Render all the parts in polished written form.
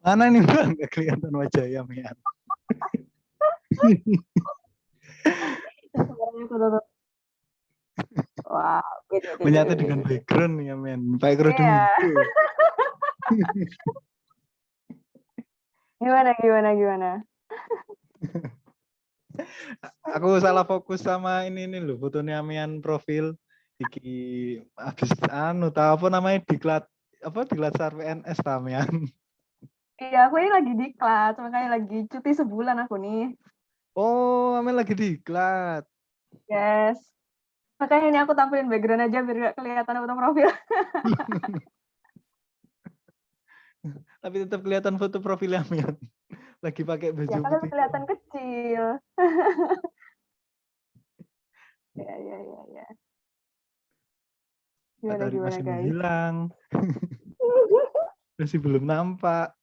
Mana nih Mbak? Nggak kelihatan wajah Yamian. Wah, Menyatu dengan background ya men. Pakai kerudung iya. hijau. Gimana? Aku salah fokus sama ini loh, fotonya Yamian profil. Iki habis tahu apa namanya diklat sarp NS Tamian. Iya, aku ini lagi di kelas, makanya lagi cuti sebulan aku nih. Oh, Yamian lagi diklat. Yes. Makanya ini aku tampilin background aja biar gak kelihatan foto profil. Tapi tetap kelihatan foto profil Yamian. Lagi pakai baju Ya kan putih. kelihatan kecil. Ya. Gimana Masih guys? menghilang. Masih belum nampak.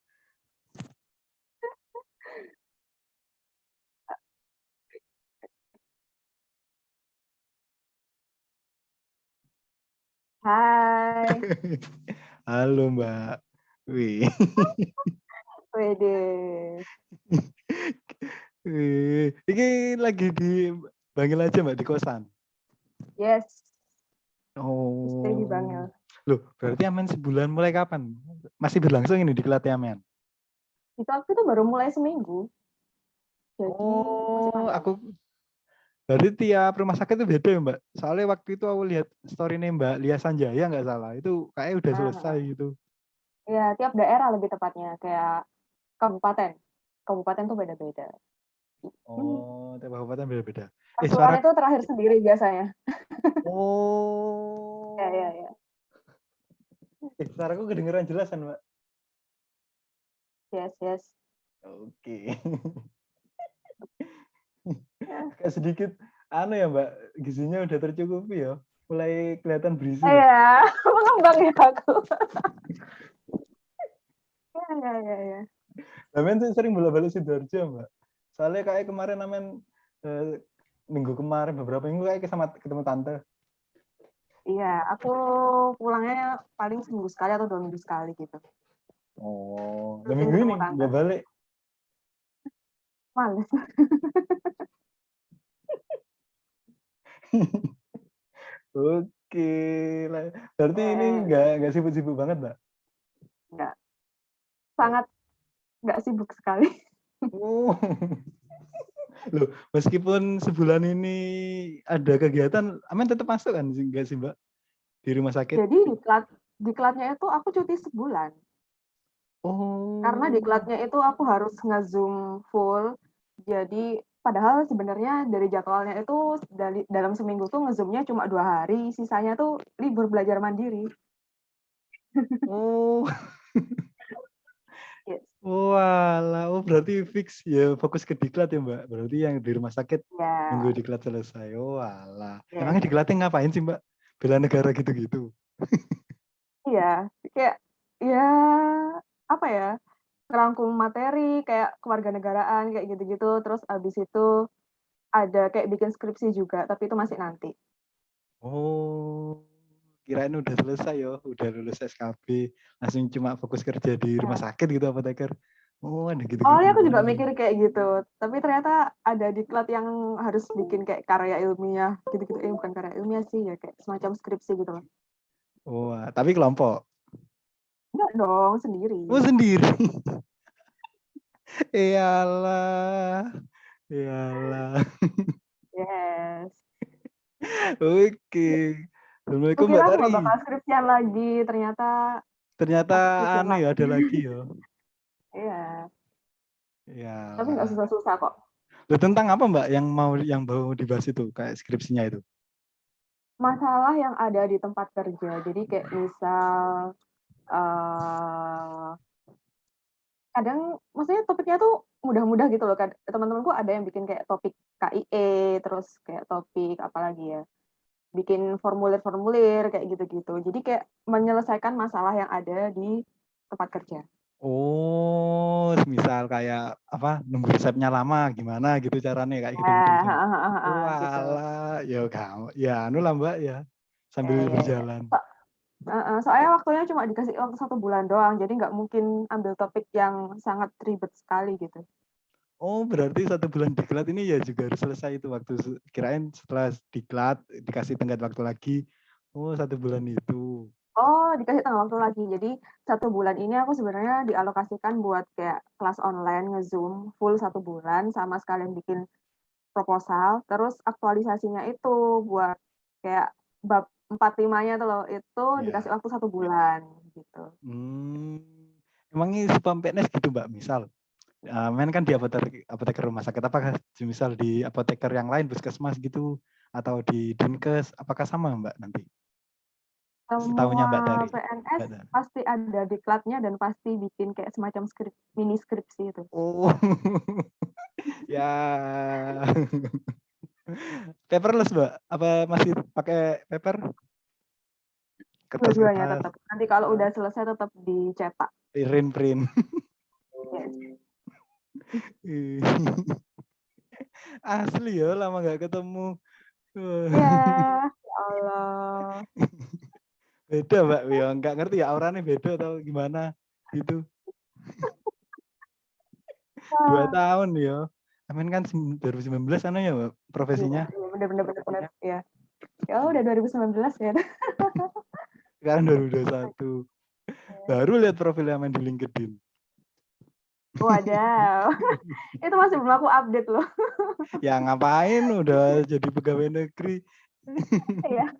Hai. Halo Mbak. Wih. Wede. Ini lagi di Bangil aja Mbak, di kosan. Yes. Oh. Stay di Bangil. Loh, berarti Amen sebulan mulai kapan? Masih berlangsung ini di Kelat Amen? Itu aku tuh baru mulai seminggu. Jadi masih panjang. Aku berarti tiap rumah sakit itu beda ya Mbak? Soalnya waktu itu aku lihat story-nya Mbak Lia Sanjaya nggak salah. Itu kayaknya udah selesai gitu. Ya, tiap daerah lebih tepatnya. Kayak kabupaten. Kabupaten tuh beda-beda. Oh, tiap kabupaten beda-beda. Pasuruan itu terakhir sendiri biasanya. Oh. Ya. Suaraku kedengeran jelas kan Mbak? Yes. Oke. Kayak sedikit ya Mbak, gizinya udah tercukupi ya. Mulai kelihatan berisi. Iya, mengembang ya aku. Ya. Amen tuh sering bolak-balik Sidoarjo Mbak. Soalnya kayak kemarin minggu kemarin beberapa minggu kayak sama ketemu tante. Iya, aku pulangnya paling seminggu sekali atau 2 minggu sekali gitu. Oh, Rutin minggu ketemu ini tante. nggak balik. Males. Oke, berarti ini nggak sibuk-sibuk banget Mbak? Nggak. Sangat nggak sibuk sekali. Oh. Loh, meskipun sebulan ini ada kegiatan, Amen tetap masuk kan nggak sih Mbak? Di rumah sakit? Jadi diklatnya itu aku cuti sebulan. Oh. Karena diklatnya itu aku harus nge-zoom full. Jadi padahal sebenarnya dari jadwalnya itu dalam seminggu tuh nge-zoomnya cuma 2 hari, sisanya tuh libur belajar mandiri. Oh. Yes. Walah, berarti fix ya fokus ke diklat ya Mbak. Berarti yang di rumah sakit nunggu Ya. diklat selesai. Walah. Yes. Emangnya diklatnya ngapain sih Mbak? Bela negara gitu-gitu. Iya, kayak ya apa ya? Ngerangkum materi kayak kewarganegaraan kayak gitu-gitu, terus abis itu ada kayak bikin skripsi juga, tapi itu masih nanti. Oh, kirain udah selesai ya, udah lulus SKB, langsung cuma fokus kerja di rumah sakit gitu apoteker. Oh, ada gitu-gitu. Awalnya aku juga mikir kayak gitu, tapi ternyata ada diklat yang harus bikin kayak karya ilmiah gitu-gitu. Bukan karya ilmiah sih, ya kayak semacam skripsi gitu loh. Oh, tapi kelompok? Enggak dong, sendiri. Oh, sendiri. Iyalah. Yes. Oke. Aku Assalamualaikum Mbak kira aku Tari. gak bakal skripsian lagi, ternyata aku skripsian lagi. Ada lagi ya. Iya, tapi nggak Iyalah. susah-susah kok. Loh, tentang apa Mbak yang mau dibahas itu kayak skripsinya itu? Masalah yang ada di tempat kerja, jadi kayak misal kadang maksudnya topiknya tuh mudah-mudah gitu loh. Teman-temanku ada yang bikin kayak topik KIE, terus kayak topik apalagi ya, bikin formulir-formulir kayak gitu-gitu. Jadi kayak menyelesaikan masalah yang ada di tempat kerja. Oh, misal kayak apa nunggu resepnya lama gimana gitu caranya kayak gitu-gitu. Gitu. Walah, ya kamu, ya anu lah Mbak ya, sambil Ya. berjalan. Soalnya waktunya cuma dikasih waktu 1 bulan doang, jadi nggak mungkin ambil topik yang sangat ribet sekali gitu. Oh, berarti 1 bulan diklat ini ya juga harus selesai itu waktu. Kirain setelah diklat dikasih tenggat waktu lagi. Oh, 1 bulan itu. Oh, dikasih tengah waktu lagi. Jadi 1 bulan ini aku sebenarnya dialokasikan buat kayak kelas online nge-Zoom full 1 bulan sama sekalian bikin proposal. Terus aktualisasinya itu buat kayak bab 4-5-nya tuh loh, itu dikasih Ya. waktu 1 bulan gitu. Hmm. Emangnya spam PNS gitu, Mbak? Misal, main kan di apoteker rumah sakit, apakah misal di apoteker yang lain, puskesmas gitu, atau di Dinkes, apakah sama, Mbak, nanti? Setahunya Semua Mbak Tari. PNS Mbak Tari. pasti ada diklatnya dan pasti bikin kayak semacam mini skripsi itu. Oh, ya. Paperless, Mbak? Apa masih pakai paper? Dua-duanya Kertas-kertas, tetap. Nanti kalau udah selesai tetap dicetak. print. Yes. Asli ya, lama nggak ketemu. Ya, ya Allah. Beda, Mbak. Ya, nggak ngerti ya, auranya beda atau gimana gitu. 2 tahun ya. Amin kan 2019 sana ya, Mbak, Iya, profesinya. bener. Ya. Ya udah 2019 ya. Sekarang 2021. Baru lihat profilnya main di LinkedIn. Wadaw. Itu masih belum aku update loh. Ya ngapain udah jadi pegawai negeri. Iya.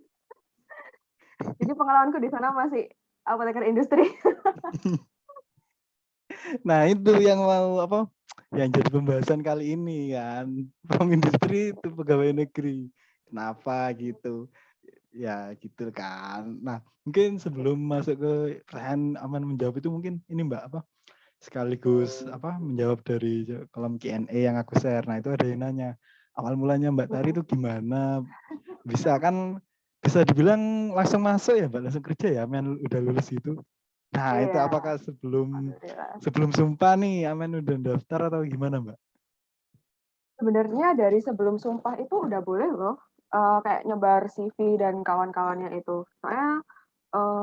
Jadi pengalamanku di sana masih apoteker industri. Nah, itu yang mau apa? Yang jadi pembahasan kali ini kan. From industri itu pegawai negeri. Kenapa gitu? Ya gitu kan. Nah, mungkin sebelum masuk ke pertanyaan aman menjawab itu mungkin ini Mbak apa? Sekaligus apa menjawab dari kolom Q&A yang aku share. Nah, itu ada yang nanya, awal mulanya Mbak Tari itu gimana? Bisa dibilang langsung masuk ya Mbak, langsung kerja ya, Amen udah lulus itu. Nah, itu Iya, apakah sebelum alhamdulillah. sebelum sumpah nih Amen udah daftar atau gimana Mbak? Sebenarnya dari sebelum sumpah itu udah boleh loh kayak nyebar CV dan kawan-kawannya itu. Soalnya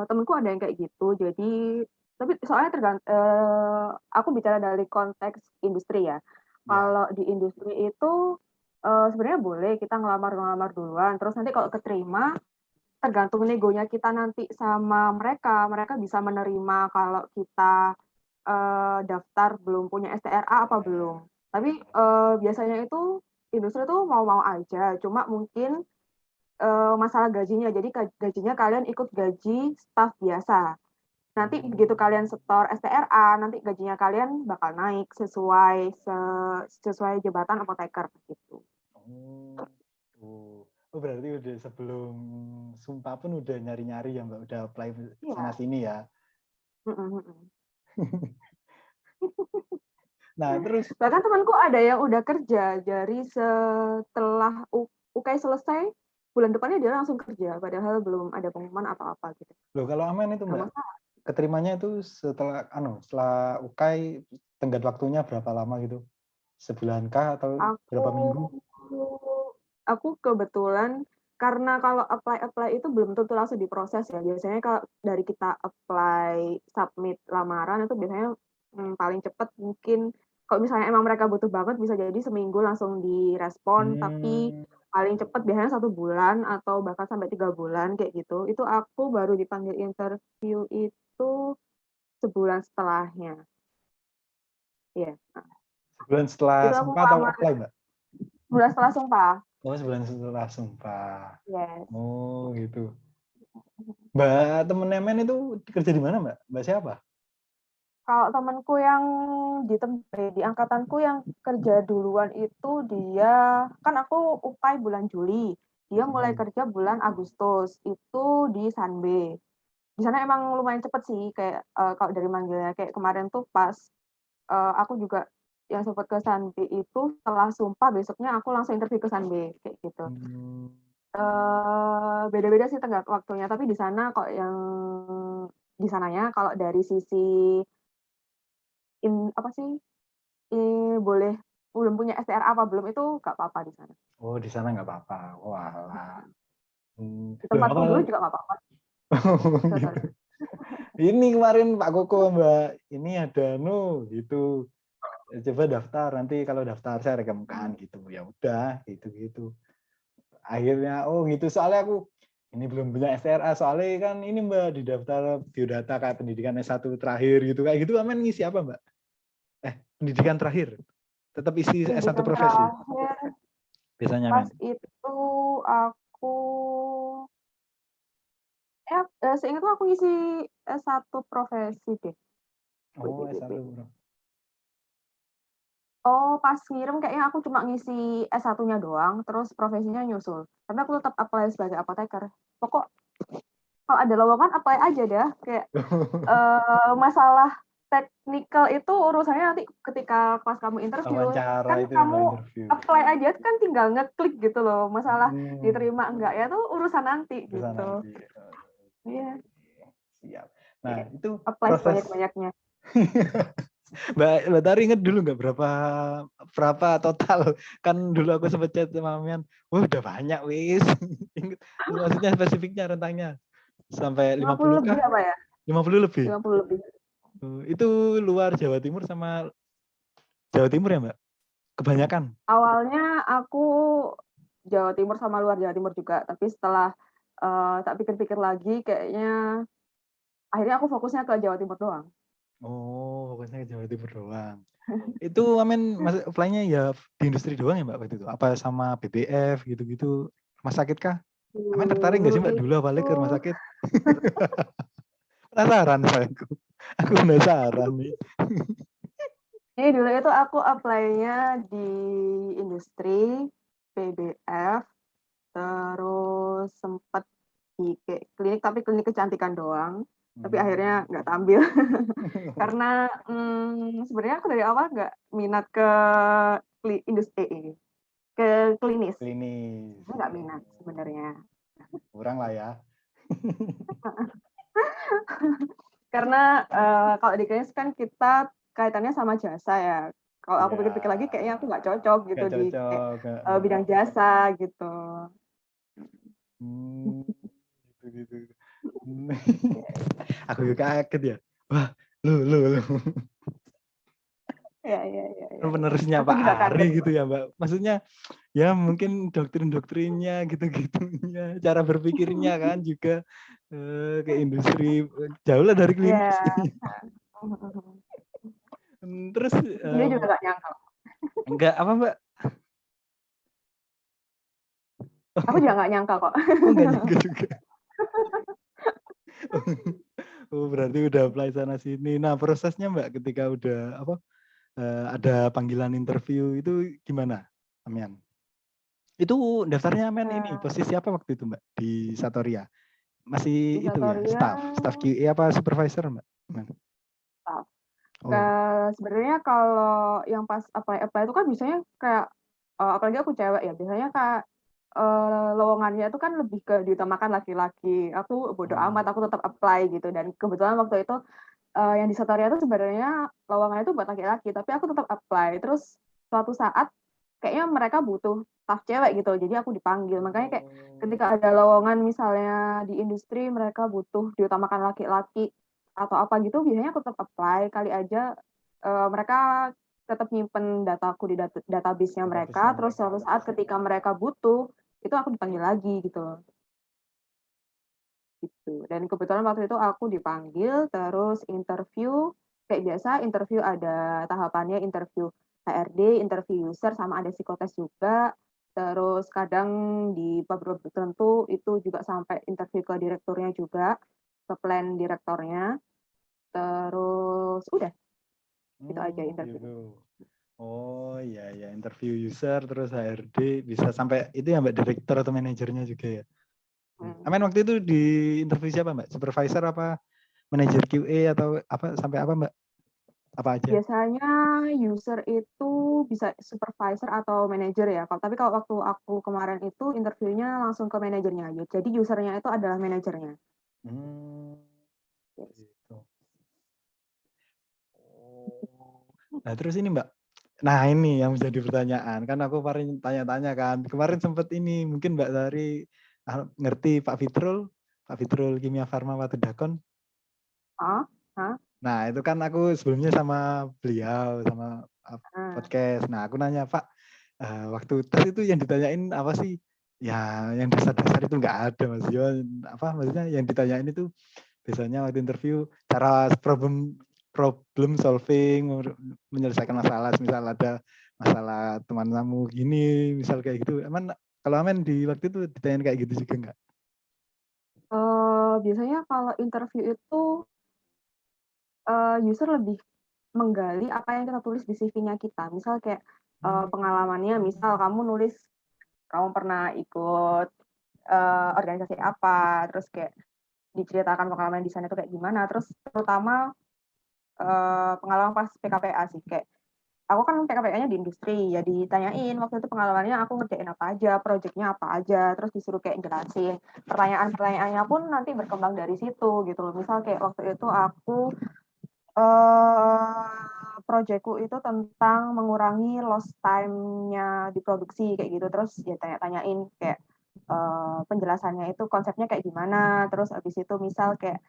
temenku ada yang kayak gitu. Jadi tapi soalnya aku bicara dari konteks industri ya. Ya. Kalau di industri itu sebenarnya boleh kita ngelamar duluan. Terus nanti kalau keterima tergantung negonya kita nanti sama mereka. Mereka bisa menerima kalau kita daftar belum punya STRA apa belum. Tapi biasanya itu industri tuh mau-mau aja. Cuma mungkin masalah gajinya. Jadi gajinya kalian ikut gaji staff biasa. Nanti begitu kalian setor STRA, nanti gajinya kalian bakal naik sesuai jabatan apoteker gitu. Oh, oh. Oh, berarti udah sebelum sumpah pun udah nyari-nyari ya Mbak, udah apply sana Iya. sini ya. Mm-mm. Nah, terus Bahkan temanku ada yang udah kerja dari setelah UKI selesai, bulan depannya dia langsung kerja, padahal belum ada pengumuman atau apa gitu. loh kalau Amen itu Nggak Mbak, masalah. keterimanya itu setelah UKAI tenggat waktunya berapa lama gitu? Sebulan kah atau Aku berapa minggu? aku kebetulan karena kalau apply itu belum tentu langsung diproses ya. Biasanya kalau dari kita apply submit lamaran itu biasanya paling cepat mungkin kalau misalnya emang mereka butuh banget bisa jadi seminggu langsung direspon, tapi Hmm. paling cepat biasanya 1 bulan atau bahkan sampai 3 bulan kayak gitu. Itu aku baru dipanggil interview itu sebulan setelahnya. Iya. Sebulan setelah Itu aku sumpah atau ngelamar apply Mbak? sebulan setelah sumpah. Oh, sebulan setelah sumpah. Yes. Oh, gitu. Mbak temen Amen itu kerja di mana Mbak? Mbak siapa? Kalau temanku yang di angkatanku yang kerja duluan itu dia kan aku UKAI bulan Juli, dia mulai Hmm. kerja bulan Agustus itu di Sanbe. Di sana emang lumayan cepet sih kayak kalau dari manggilnya kayak kemarin tuh pas aku juga yang sempat ke Sanbe itu setelah sumpah besoknya aku langsung interview ke Sanbe kayak gitu. Hmm. Beda-beda sih tenggat waktunya tapi di sana kok yang di sananya kalau dari sisi apa sih boleh belum punya STR apa belum itu nggak apa-apa di sana. Oh, di sana nggak apa-apa. Walah. Hmm. Di Loh, tempatku awal dulu juga nggak apa-apa. Gitu. Ini kemarin Pak Koko Mbak, ini ada gitu. Coba daftar, nanti kalau daftar saya rekamkan gitu. Ya udah, gitu. Akhirnya gitu, soalnya aku ini belum punya STRA, soalnya kan ini Mbak di daftar biodata kayak pendidikan S1 terakhir gitu, kayak gitu aman ngisi apa Mbak? Pendidikan terakhir. Tetap isi S1 Pendidikan profesi terakhir biasanya pas men. itu aku seingatku aku isi S1 profesi deh. Oh, Wait. S1 bro. Oh, pas ngirim kayaknya aku cuma ngisi S1-nya doang, terus profesinya nyusul. Tapi aku tetap apply sebagai apoteker. Pokok kalau ada lowongan apply aja dah. Kayak masalah teknikal itu urusannya nanti ketika pas kamu interview. Wawancara Kan itu ya Mbak, kamu interview. apply aja kan tinggal ngeklik gitu loh. Masalah Hmm, diterima enggak ya tuh urusan nanti bisa gitu. nanti. Iya, Siap. Nah, kayak itu apply proses sebanyak-banyaknya. Mbak Tari inget dulu nggak berapa total? Kan dulu aku sempat chat sama Mian, wah udah banyak wis. Ingat, maksudnya spesifiknya rentangnya sampai 50 50 lebih kah? apa ya? 50 lebih. 50 lebih. Itu luar Jawa Timur sama Jawa Timur ya Mbak? Kebanyakan. Awalnya aku Jawa Timur sama luar Jawa Timur juga, tapi setelah tak pikir-pikir lagi kayaknya akhirnya aku fokusnya ke Jawa Timur doang. Oh, pokoknya ke Jawa Timur doang. Itu Amin masuk apply-nya ya di industri doang ya Mbak waktu itu? Apa sama BBF gitu-gitu? Rumah sakit kah? Amin tertarik nggak Dulu sih Mbak dulu awalnya itu ke rumah sakit? Penasaran aku. Aku penasaran nih. dulu itu aku apply-nya di industri, PBF, terus sempat di klinik, tapi klinik kecantikan doang. Tapi akhirnya nggak tampil. Karena sebenarnya aku dari awal nggak minat ke industri, ke klinis. Klinis. Aku nggak minat sebenarnya. Kurang lah ya. Karena kalau di klinis kan kita kaitannya sama jasa ya. Kalau aku Iya. pikir-pikir lagi kayaknya aku nggak cocok gitu Gak di kayak, cocok. bidang jasa gitu. Hmm, gitu. Aku juga kaget ya. Wah, lu. Ya. Penerusnya Aku Pak juga Ari kaget. gitu ya Mbak. Maksudnya ya mungkin doktrin-doktrinnya gitu-gitunya. Cara berpikirnya kan juga ke industri. Jauh lah dari klinis. Ya. Terus Dia juga nggak nyangka. enggak apa Mbak? Aku juga nggak nyangka kok. Oh enggak nyangka juga. Oh berarti udah apply sana sini. Nah prosesnya Mbak ketika udah ada panggilan interview itu gimana, Amian? Itu daftarnya Amian ini posisi apa waktu itu Mbak di Satoria? Di Masih itu ya Satoria staff QA apa supervisor Mbak? Amian? staff. Oh, Sebenarnya kalau yang pas apply itu kan biasanya kayak apalagi aku cewek ya, biasanya kayak lowongannya itu kan lebih ke diutamakan laki-laki. Aku bodo amat, aku tetap apply gitu. Dan kebetulan waktu itu yang di Satoria itu sebenarnya lowongannya itu buat laki-laki, tapi aku tetap apply. Terus suatu saat kayaknya mereka butuh staff cewek gitu, jadi aku dipanggil. Makanya kayak ketika ada lowongan misalnya di industri mereka butuh diutamakan laki-laki atau apa gitu, biasanya aku tetap apply. Kali aja mereka tetap nyimpen dataku di database-nya mereka, terus suatu saat ketika mereka butuh, itu aku dipanggil lagi gitu loh. Gitu. Dan kebetulan waktu itu aku dipanggil, terus interview, kayak biasa interview ada tahapannya interview HRD, interview user, sama ada psikotes juga. Terus kadang di beberapa tertentu itu juga sampai interview ke direkturnya juga, ke plan direktornya. Terus udah, itu aja interview. gitu. Oh iya interview user terus HRD bisa sampai itu ya Mbak direktur atau manajernya juga ya. Amin waktu itu di interview siapa Mbak? Supervisor apa manajer QA atau apa sampai apa Mbak? Apa aja? Biasanya user itu bisa supervisor atau manager ya. Tapi kalau waktu aku kemarin itu interviewnya langsung ke manajernya aja. Jadi usernya itu adalah manajernya. Gitu. Nah terus ini Mbak, nah ini yang menjadi pertanyaan kan aku kemarin tanya-tanya kan kemarin sempat ini mungkin Mbak Sari ngerti Pak Fitrul Pak Fitrul Kimia Farma Watudakon. Ah, ah, Nah, itu kan aku sebelumnya sama beliau, sama podcast. Nah, aku nanya, Pak, waktu tes itu yang ditanyain apa sih? Ya, yang dasar-dasar itu nggak ada, Mas Yon. Apa maksudnya yang ditanyain itu biasanya waktu interview cara problem solving, menyelesaikan masalah. Misal ada masalah teman kamu gini, misal kayak gitu. Emang kalau Amen di waktu itu ditanyain kayak gitu juga nggak? biasanya kalau interview itu user lebih menggali apa yang kita tulis di CV-nya kita. Misal kayak pengalamannya, misal kamu nulis kamu pernah ikut organisasi apa, terus kayak diceritakan pengalaman di sana itu kayak gimana, terus terutama pengalaman pas PKPA sih, kayak aku kan PKPA-nya di industri, ya ditanyain waktu itu pengalamannya aku ngerjain apa aja, proyeknya apa aja, terus disuruh kayak jelasin. Pertanyaan-pertanyaannya pun nanti berkembang dari situ gitu loh. Misal kayak waktu itu aku proyekku itu tentang mengurangi lost time-nya di produksi kayak gitu. Terus ya tanya-tanyain kayak penjelasannya itu konsepnya kayak gimana. Terus abis itu misal kayak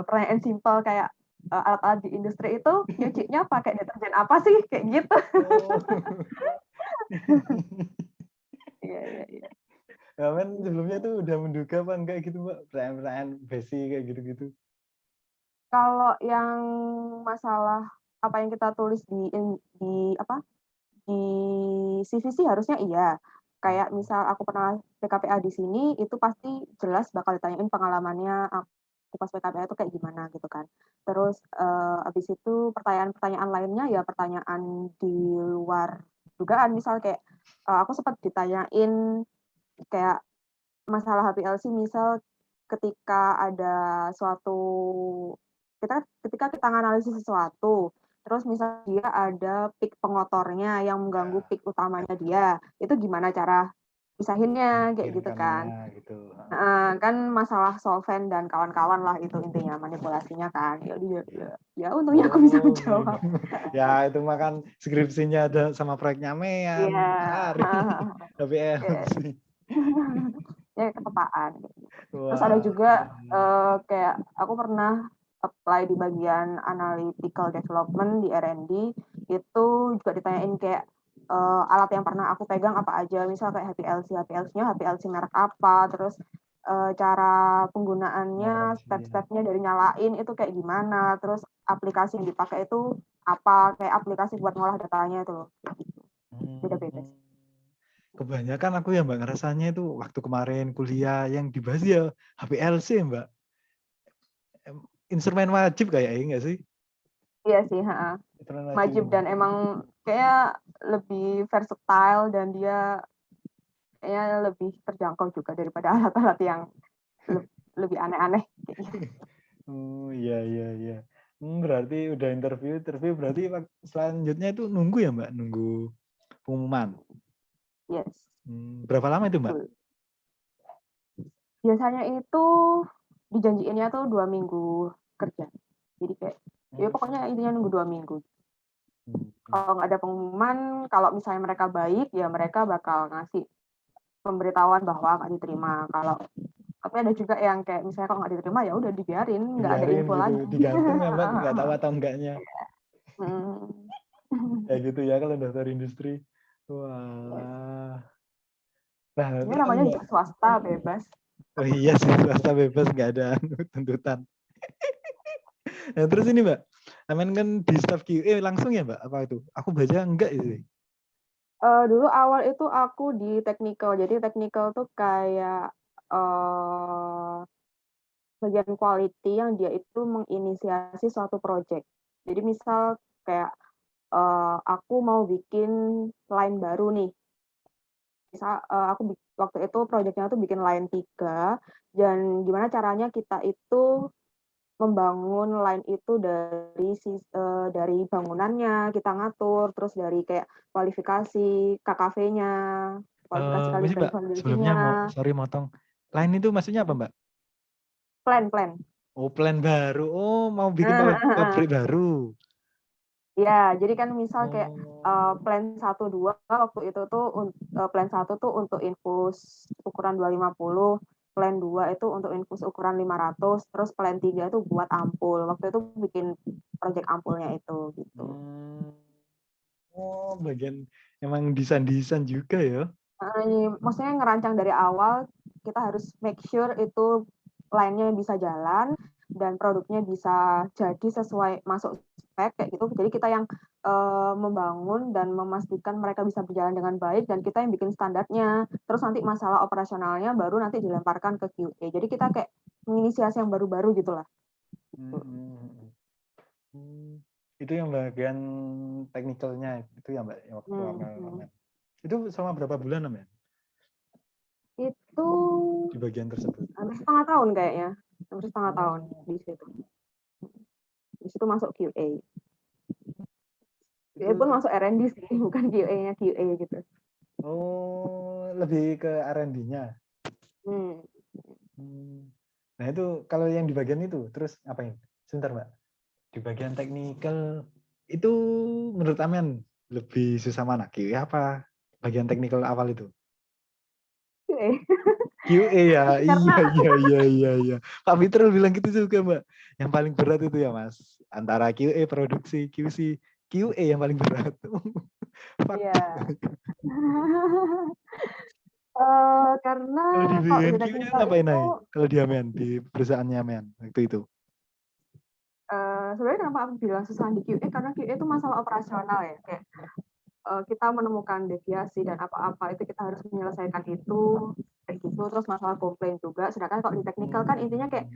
pertanyaan simpel kayak alat-alat di industri itu nyucinya pakai deterjen apa sih kayak gitu. Oh. Iya iya iya. Ya, men sebelumnya tuh udah menduga apa enggak gitu, Mbak? Pertanyaan-pertanyaan basic kayak gitu-gitu. Kalau yang masalah apa yang kita tulis di apa di CV sih harusnya iya. Kayak misal aku pernah PKPA di sini, itu pasti jelas bakal ditanyain pengalamannya aku pas PKPA itu kayak gimana gitu kan. Terus habis itu pertanyaan-pertanyaan lainnya ya pertanyaan di luar dugaan. Misal kayak aku sempat ditanyain kayak masalah HPLC, misal ketika ada suatu ketika kita analisis sesuatu, terus misal dia ada peak pengotornya yang mengganggu peak utamanya dia, itu gimana cara pisahinnya kayak gitu kan. Menyingkirkannya gitu. Kan masalah solvent dan kawan-kawan lah itu intinya manipulasinya kan. Ya udah ya untungnya aku bisa Oh, menjawab. ya itu mah kan skripsinya ada sama proyeknya Iya, Mean, hari Yes. HPLC. Ya ketepaan. Terus ada Wah. juga kayak aku pernah apply di bagian analytical development di R&D, itu juga ditanyain kayak alat yang pernah aku pegang apa aja, misal kayak HPLC-nya HPLC merek apa, terus cara penggunaannya, Operasinya. step-stepnya dari nyalain itu kayak gimana, terus aplikasi yang dipakai itu apa, kayak aplikasi buat ngolah datanya itu loh. Beda-beda. Kebanyakan aku ya Mbak ngerasanya itu waktu kemarin kuliah yang dibahas ya HPLC Mbak. Instrumen wajib kayaknya enggak sih? Iya sih, Instrumen Majib, wajib. dan emang kayak lebih versatile dan dia kayaknya lebih terjangkau juga daripada alat-alat yang lebih aneh-aneh. Oh iya iya iya. Berarti udah interview berarti selanjutnya itu nunggu ya Mbak, nunggu pengumuman. Yes, Berapa lama itu Mbak? betul. Biasanya itu dijanjiinnya tuh 2 minggu kerja. Jadi kayak, ya pokoknya intinya nunggu 2 minggu. Kalau nggak ada pengumuman, kalau misalnya mereka baik, ya mereka bakal ngasih pemberitahuan bahwa nggak diterima. Tapi ada juga yang kayak misalnya kalau nggak diterima ya udah dibiarin, nggak ada Dibiarin info gitu, lagi. digantung ya Mbak, nggak tahu atau enggaknya. Hmm. Kayak gitu ya kalau daftar industri. Yes. Wah. Nah, Ini terus namanya Mbak, juga swasta bebas. oh iya sih swasta bebas nggak ada tuntutan. Nah terus ini Mbak, Amen kan di staff QA langsung ya Mbak? Apa itu? Aku baca enggak itu. Dulu awal itu aku di technical. Jadi technical tuh kayak bagian quality yang dia itu menginisiasi suatu project. Jadi misal kayak aku mau bikin line baru nih. Misal aku waktu itu projectnya tuh bikin line 3, dan gimana caranya kita itu membangun line itu dari bangunannya kita ngatur, terus dari kayak kualifikasi KKV-nya, kualifikasi Masih Mbak, sebelumnya mau kalibrasinya, sorry motong. Line itu maksudnya apa Mbak? plan. Oh plan baru. Oh mau bikin pabrik baru. Ya, jadi kan misal kayak Oh. plan 1, 2 waktu itu tuh plan 1 tuh untuk infus ukuran 250, plan 2 itu untuk infus ukuran 500, terus plan 3 itu buat ampul. Waktu itu bikin project ampulnya itu gitu. Oh, bagian emang desain-desain juga ya? Maksudnya ngerancang dari awal, kita harus make sure itu line-nya bisa jalan dan produknya bisa jadi sesuai masuk spek kayak gitu. Jadi kita yang membangun dan memastikan mereka bisa berjalan dengan baik dan kita yang bikin standarnya. Terus nanti masalah operasionalnya baru nanti dilemparkan ke QA. Jadi kita kayak menginisiasi yang baru-baru gitu lah. Itu yang bagian teknikalnya itu ya Mbak, yang waktu awal. Itu selama berapa bulan Mbak? Itu Di bagian tersebut. hampir setengah tahun kayaknya. Hampir setengah tahun di situ. Di situ masuk QA. QA pun masuk R&D sih, bukan QA-nya QA gitu. Oh, lebih ke R&D-nya. Nah itu kalau yang di bagian itu, terus ngapain? Sebentar Mbak. Di bagian teknikal itu menurut Amen lebih susah mana? QA apa bagian teknikal awal itu? QA. QA ya, Karena iya. Pak Fitral bilang gitu juga Mbak. Yang paling berat itu ya Mas, antara QA produksi, QC, QA yang paling berat. iya. Karena Kalau di kalau bagian di QA teknikal ngapain itu Kalau di Amen, di perusahaannya Amen waktu itu? sebenarnya kenapa aku bilang susah di QA karena QA itu masalah operasional ya, kayak kita menemukan deviasi dan apa-apa itu kita harus menyelesaikan itu kayak gitu. Terus masalah komplain juga, sedangkan kalau di teknikal kan intinya kayak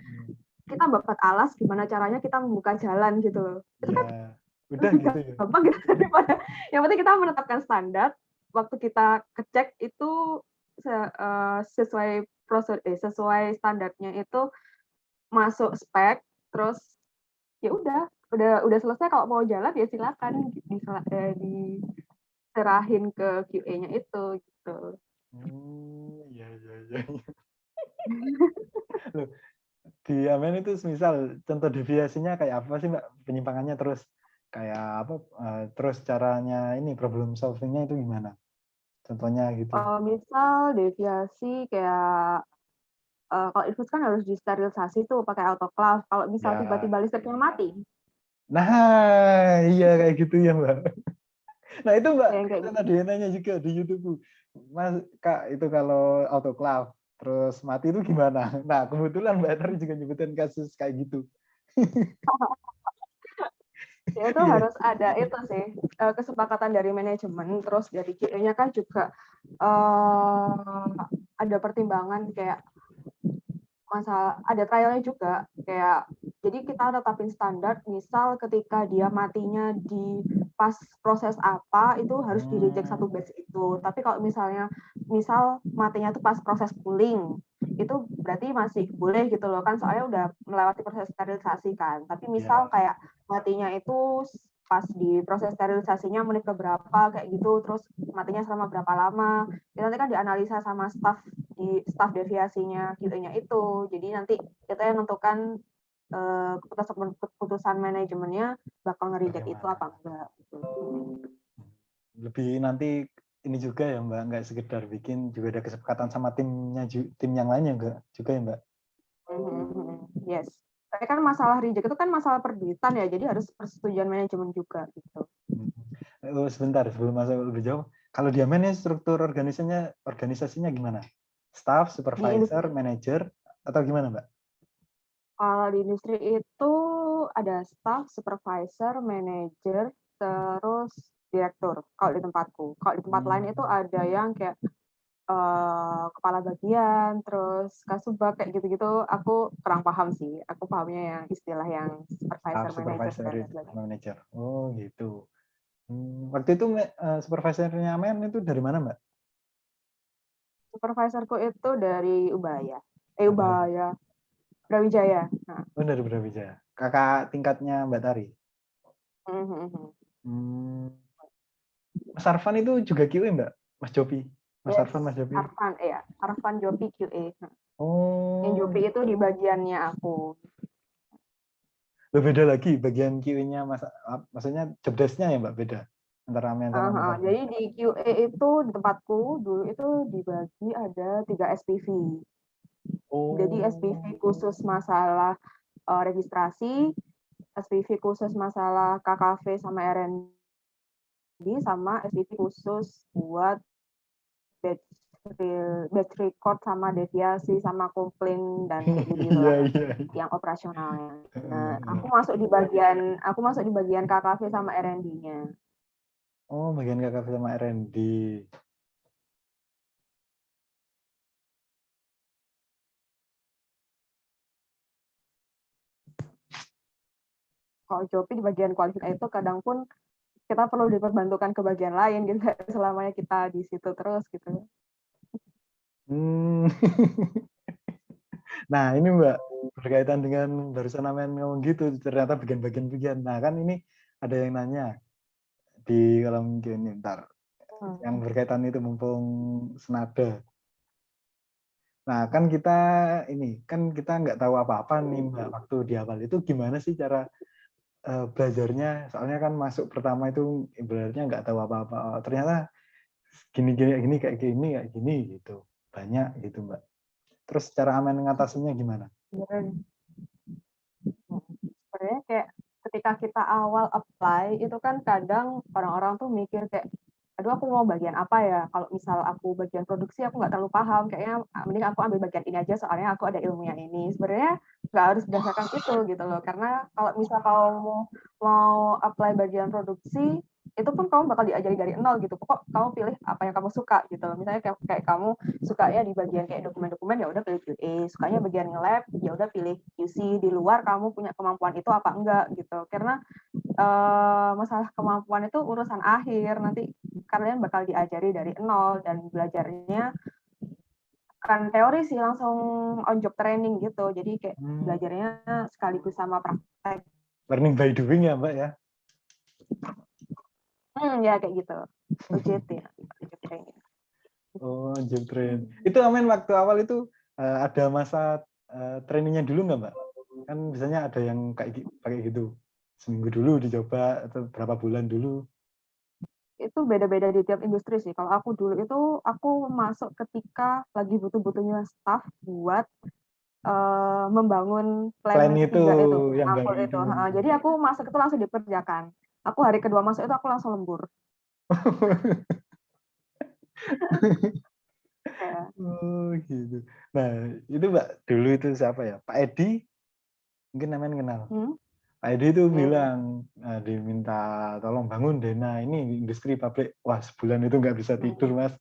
kita dapat alas gimana caranya kita membuka jalan gitu loh. Itu kan Udah lebih gitu ya. gampang gitu daripada yang penting kita menetapkan standar, waktu kita kecek itu sesuai sesuai standarnya itu masuk spek, terus ya udah selesai. Kalau mau jalan ya silakan diserahin ke QA-nya itu gitu. Iya. Loh, di Amen itu misal contoh deviasinya kayak apa sih Mbak, penyimpangannya, terus kayak apa, terus caranya ini problem solvingnya itu gimana? Contohnya gitu. Misal deviasi kayak kalau infus kan harus disterilisasi tuh pakai autoclave. Kalau misal Ya. tiba-tiba listriknya mati. Nah, iya kayak gitu ya Mbak. Nah itu Mbak, Yang kayak kita gitu. tadi nanya juga di YouTube. Mas, Kak, itu kalau autoclave terus mati itu gimana? Nah, kebetulan Mbak tadi juga nyebutin kasus kayak gitu. Ya itu harus ada itu sih kesepakatan dari manajemen, terus dari QA-nya kan juga ada pertimbangan kayak masalah, ada trialnya juga kayak, jadi kita tetapin standar, misal ketika dia matinya di pas proses apa itu harus di reject satu batch itu. Tapi kalau misalnya misal matinya tuh pas proses cooling itu berarti masih boleh gitu loh kan, soalnya udah melewati proses sterilisasi kan. Tapi misal kayak matinya itu pas di proses sterilisasinya menit keberapa kayak gitu, terus matinya selama berapa lama, itu nanti kan dianalisa sama di staff deviasinya QA-nya itu. Jadi nanti kita yang menentukan keputusan manajemennya bakal nge-reject itu apa enggak. Lebih nanti ini juga ya Mbak, nggak sekedar bikin, juga ada kesepakatan sama timnya, tim yang lainnya enggak juga ya Mbak? Yes. Tapi kan masalah reject itu kan masalah perduitan ya, jadi harus persetujuan manajemen juga gitu. Sebentar sebelum masuk lebih jauh, kalau di Amen struktur organisasinya gimana? Staff, supervisor, manager, atau gimana Mbak? Kalau di industri itu ada staff, supervisor, manager, terus direktur. Kalau di tempatku, kalau di tempat lain itu ada yang kayak kepala bagian, terus kasubag kayak gitu-gitu. Aku kurang paham sih. Aku pahamnya yang istilah yang supervisor, manager. Oh gitu. Waktu itu supervisornya Amen itu dari mana Mbak? Supervisorku itu dari Ubaya, Brawijaya. Nah. Oh dari Brawijaya. Kakak tingkatnya Mbak Tari. Mas Arfan itu juga QA Mbak? Mas Jopi? Mas Arfan, Mas Jopi? Arfan Jopi QA. Oh. Yang Jopi itu di bagiannya aku. Beda lagi bagian QA-nya, maksudnya job desk-nya ya Mbak, beda antara Amen sama Mas Arfan. Jadi di QA itu di tempatku dulu itu dibagi ada 3 SPV. Jadi SPV Oh. khusus masalah registrasi, SPV khusus masalah KKV sama R&D, sama SPV khusus buat batch record sama deviasi sama komplain dan kayak gitu Iya, lah iya. yang operasionalnya. Nah, Heeh. aku masuk di bagian KKV sama R&D-nya. Oh, bagian KKV sama R&D. Kalau Jopi di bagian kualifikasi itu kadang pun kita perlu diperbantukan ke bagian lain gitu selamanya kita di situ terus gitu. Hmm. Nah, ini Mbak, berkaitan dengan barusan Amen ngomong gitu, ternyata bagian-bagian. Nah, kan ini ada yang nanya di kolom Q&A ntar. Yang berkaitan itu mumpung senada. Nah, kan kita nggak tahu apa-apa nih Mbak, waktu di awal itu gimana sih cara belajarnya? Soalnya kan masuk pertama itu ibaratnya nggak tahu apa-apa. Ternyata gini kayak gini gitu. Banyak gitu Mbak. Terus cara Amen mengatasinya gimana? Sebenarnya kayak ketika kita awal apply itu kan kadang orang-orang tuh mikir kayak aduh aku mau bagian apa ya, kalau misal aku bagian produksi aku nggak terlalu paham, kayaknya mending aku ambil bagian ini aja soalnya aku ada ilmunya ini. Sebenarnya nggak harus berdasarkan itu gitu loh, karena kalau misal kamu mau apply bagian produksi itu pun kamu bakal diajari dari nol gitu, pokok kamu pilih apa yang kamu suka gitu loh. Misalnya kayak kamu sukanya di bagian kayak dokumen-dokumen, ya udah pilih QA, sukanya bagian lab, ya udah pilih QC. Di luar kamu punya kemampuan itu apa enggak gitu, karena masalah kemampuan itu urusan akhir, nanti kalian bakal diajari dari nol dan belajarnya kan teori sih, langsung on job training gitu, jadi kayak belajarnya sekaligus sama praktek. Learning by doing ya Mbak ya? Ya kayak gitu, OJT. Oh, job train. Itu Amin waktu awal itu ada masa trainingnya dulu nggak Mbak? Kan biasanya ada yang kayak pakai gitu. Seminggu dulu dicoba atau berapa bulan dulu. Itu beda-beda di tiap industri sih. Kalau aku dulu itu aku masuk ketika lagi butuh-butuhnya staff buat membangun Plan plan itu 3 itu, yang ampul baru itu. itu. Jadi aku masuk itu langsung dikerjakan. Aku hari kedua masuk itu aku langsung lembur. Ya. Oh gitu. Nah itu Mbak dulu itu siapa ya? Pak Edi, mungkin namanya kenal. Pak Edi itu bilang diminta tolong bangun Dena ini industri pabrik. Wah sebulan itu nggak bisa tidur Mas.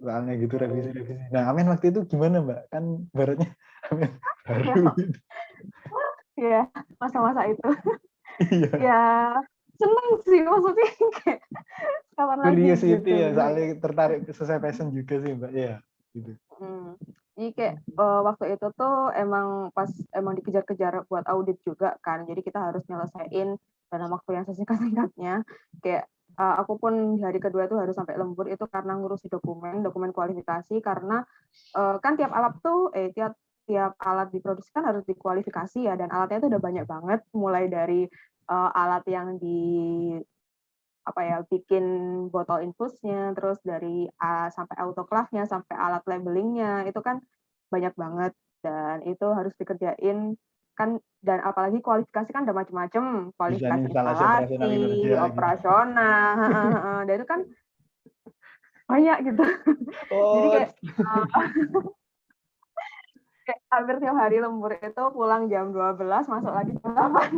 Soalnya gitu revisi. Nah Amin waktu itu gimana Mbak? Kan baratnya Amin baru. Ya, masa-masa itu. Iya. Ya, seneng sih maksudnya kayak kapan lagi Curiosity gitu. ya, soalnya tertarik sesuai passion juga sih Mbak. Iya, gitu. Jadi kayak waktu itu tuh emang dikejar-kejar buat audit juga kan. Jadi kita harus nyelesain dalam waktu yang sesingkat-singkatnya. Kayak aku pun di hari kedua tuh harus sampai lembur itu karena ngurusi dokumen kualifikasi, karena kan tiap alat tuh tiap alat diproduksi kan harus dikualifikasi ya, dan alatnya itu udah banyak banget, mulai dari alat yang bikin botol infusnya, terus dari sampai autoclave-nya, sampai alat labelingnya, itu kan banyak banget dan itu harus dikerjain kan. Dan apalagi kualifikasi kan ada macam-macam, Desain kualifikasi instalasi operasional instalasi, kinerja gitu. operasional, dan itu kan banyak gitu. Jadi Oh, kayak hampir tiap hari lembur itu pulang jam 12, masuk lagi jam 8.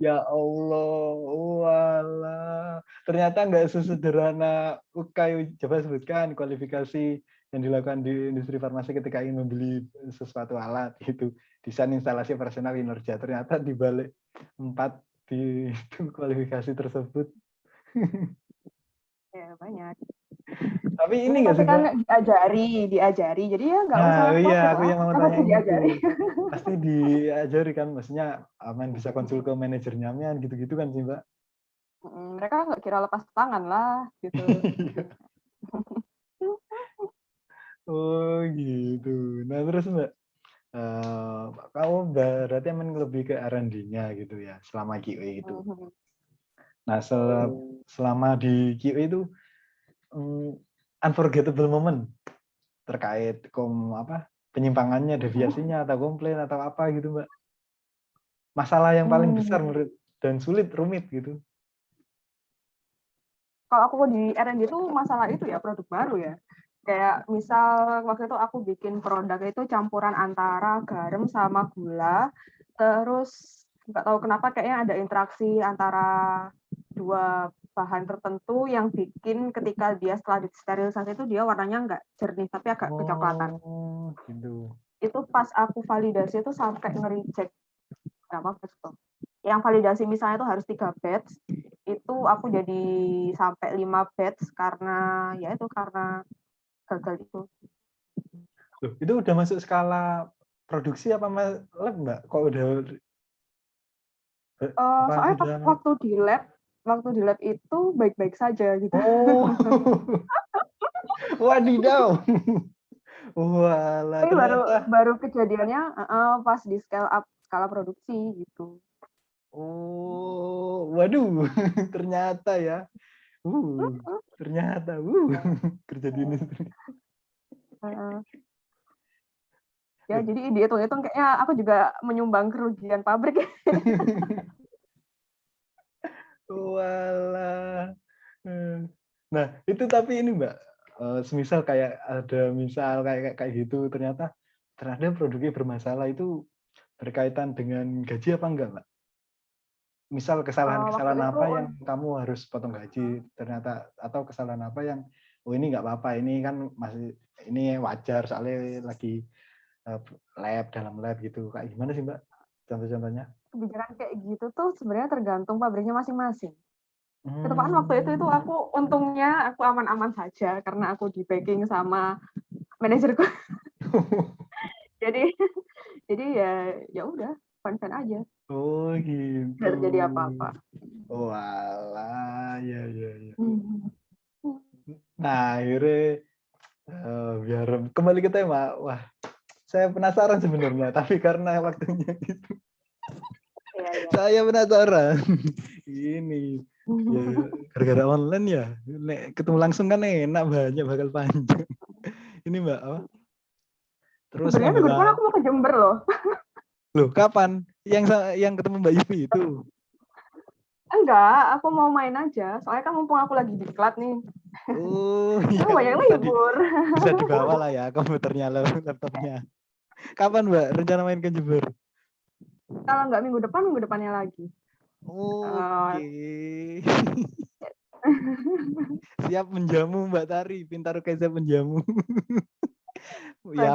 ya Allah, walah. Ternyata nggak sesederhana UKAI. Coba sebutkan kualifikasi yang dilakukan di industri farmasi ketika ingin membeli sesuatu alat itu desain instalasi operasional kinerja. Ternyata di balik 4 di itu kualifikasi tersebut. Ya banyak. Tapi ini nggak Tapi sih kan Mbak? diajari, jadi ya nggak Nah, usah iya khawatir aku lah, yang mau apa pasti tanyain itu. diajari. Pasti diajari kan, maksudnya Aman bisa konsul ke manajernya gitu-gitu kan sih Mbak? Mereka nggak kira lepas tangan lah gitu. Oh gitu. Nah terus Mbak, kamu berarti Aman lebih ke R&D-nya gitu ya, selama QA gitu. Nah selama di QA itu, unforgettable moment terkait penyimpangannya, deviasinya atau komplain atau apa gitu Mbak? Masalah yang paling besar menurut dan sulit, rumit gitu. Kalau aku di R&D itu masalah itu ya, produk baru ya. Kayak misal waktu itu aku bikin produk itu campuran antara garam sama gula, terus nggak tahu kenapa kayaknya ada interaksi antara dua bahan tertentu yang bikin ketika dia setelah disterilisasi itu dia warnanya nggak jernih tapi agak kecoklatan. Oh, gitu. Itu pas aku validasi itu sampai nge-reject berapa batch tuh. Yang validasi misalnya itu harus 3 batch, itu aku jadi sampai 5 batch karena gagal itu. Loh, itu udah masuk skala produksi apa lab Mbak? Kok udah Soalnya sudah... waktu di lab itu baik-baik saja gitu. Oh. Wadidaw. Walah, Tapi ternyata. baru kejadiannya pas di scale up skala produksi gitu. Oh, waduh, ternyata ya. Ternyata kerja di industri. Ya, jadi dihitung-hitung kayaknya aku juga menyumbang kerugian pabrik. Walah. Nah, itu tapi ini Mbak, semisal kayak ada misal kayak gitu ternyata produknya bermasalah itu berkaitan dengan gaji apa enggak, Mbak? Misal kesalahan-kesalahan apa yang kamu harus potong gaji ternyata, atau kesalahan apa yang ini nggak apa-apa, ini kan masih ini wajar soalnya lagi dalam lab gitu. Kayak gimana sih Mbak contoh-contohnya? Kebijakan kayak gitu tuh sebenarnya tergantung pabriknya masing-masing. Ketepaan waktu itu aku untungnya aku aman-aman saja karena aku di backing sama manajerku. jadi ya udah fun-fun aja. Oh gitu. Nggak terjadi apa-apa. Walah, ya. Nah, akhirnya biar kembali ke tema. Wah, saya penasaran sebenarnya, tapi karena waktunya gitu. Ya. Saya penasaran. Ini ya, gara-gara online ya. Nek ketemu langsung kan enak, banyak bakal panjang. Ini Mbak apa? Terus sebenarnya minggu depan aku mau ke Jember loh. Loh, kapan? Yang ketemu Mbak Yufi itu? Enggak, aku mau main aja. Soalnya kan mumpung aku lagi diklat nih. Oh, iya. Banyak libur. Bisa dibawa lah ya komputernya, laptopnya. Kapan Mbak rencana main ke Jember? Kalau nggak minggu depannya lagi. Oke. Siap menjamu Mbak Tari, pintar kayak siap menjamu. Ya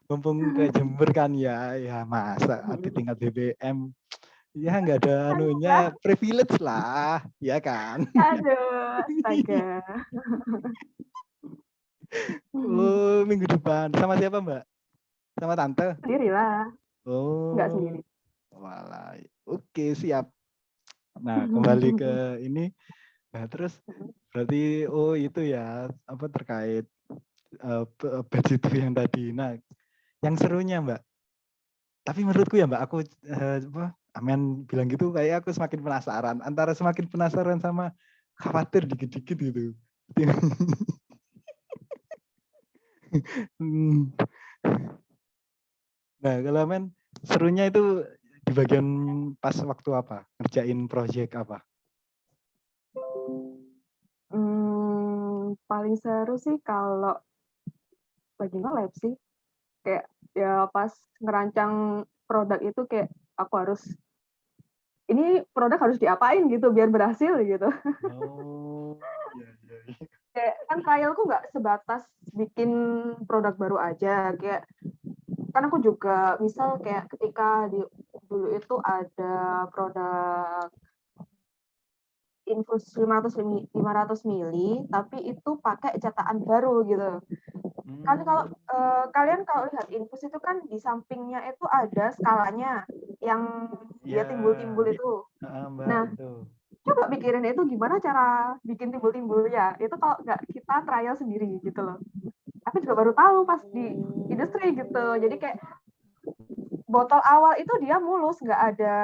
mumpung ke Jember kan ya masa di tingkat BBM ya nggak ada anunya, privilege lah, ya kan? Aduh, astaga. Oh, minggu depan sama siapa Mbak? Sama tante? Sendirilah. Oh, nggak sendiri. Walah, oke siap. Nah kembali ke ini, nah terus berarti itu ya apa terkait batch itu yang tadi. Nah yang serunya Mbak, tapi menurutku ya Mbak, aku Amen bilang gitu kayak aku semakin penasaran, antara semakin penasaran sama khawatir dikit-dikit gitu. Nah kalau Amen serunya itu di bagian pas waktu apa? Ngerjain project apa? Paling seru sih kalau lagi nge-lab sih. Kayak ya pas ngerancang produk itu kayak aku harus ini produk harus diapain gitu biar berhasil gitu. Oh, iya. Kayak kan trialku nggak sebatas bikin produk baru aja. Kayak kan aku juga misal kayak ketika dulu itu ada produk infus 500 mili tapi itu pakai cetakan baru gitu. Kan kalau kalian kalau lihat infus itu kan di sampingnya itu ada skalanya yang dia timbul-timbul itu. Mbak, Nah, itu. coba pikirin itu gimana cara bikin timbul-timbul ya. Itu kalau nggak kita trial sendiri gitu loh. Aku juga baru tahu pas di industri gitu. Jadi kayak botol awal itu dia mulus, nggak ada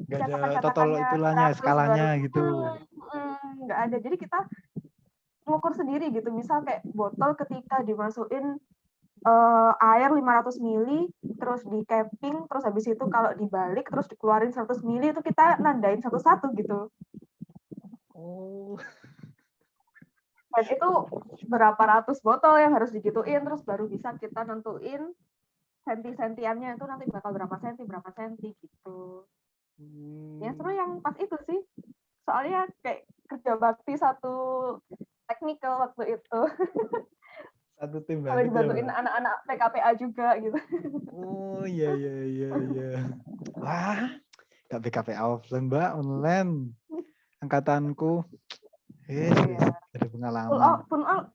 total cetakan-cetakannya itulahnya, 100 skalanya baru. gitu. Nggak ada. Jadi kita ngukur sendiri gitu. Misal kayak botol ketika dimasukin air 500 mili, terus di capping, terus habis itu kalau dibalik, terus dikeluarin 100 mili, itu kita nandain satu-satu gitu. Oh, Dan itu berapa ratus botol yang harus digituin, terus baru bisa kita nentuin senti-sentiannya itu nanti bakal berapa senti gitu. Ya sebenarnya yang pas itu sih, soalnya kayak kerja bakti satu technical waktu itu. satu tim Kalau banget ya, dibantuin Mbak. anak-anak PKPA juga gitu. Oh, iya, iya, iya, iya. Wah, gak BKP offline, Mbak, online. Angkatanku, serius, Iya. ada pengalaman.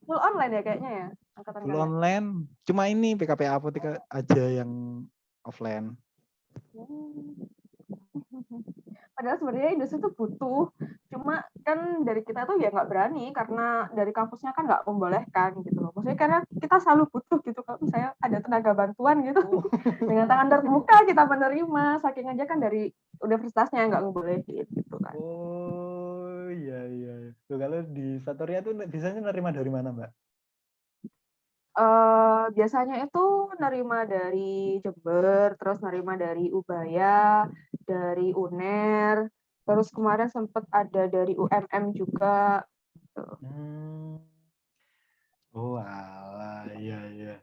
Full online ya kayaknya ya angkatan Full kalian. online, cuma ini PKP apotek aja yang offline. Padahal sebenarnya industri itu butuh, cuma kan dari kita tuh ya nggak berani karena dari kampusnya kan nggak membolehkan gitu loh. Maksudnya karena kita selalu butuh gitu kalau misalnya ada tenaga bantuan gitu Oh. dengan tangan terbuka kita menerima, saking aja kan dari universitasnya nggak ngebolehin gitu kan. Oh, iya, iya. Tuh, kalau di Satoria tuh biasanya nerima dari mana, Mbak? Biasanya itu nerima dari Jember, terus nerima dari Ubaya, dari UNER, terus kemarin sempat ada dari UMM juga. Gitu. Oh, alah, iya, iya.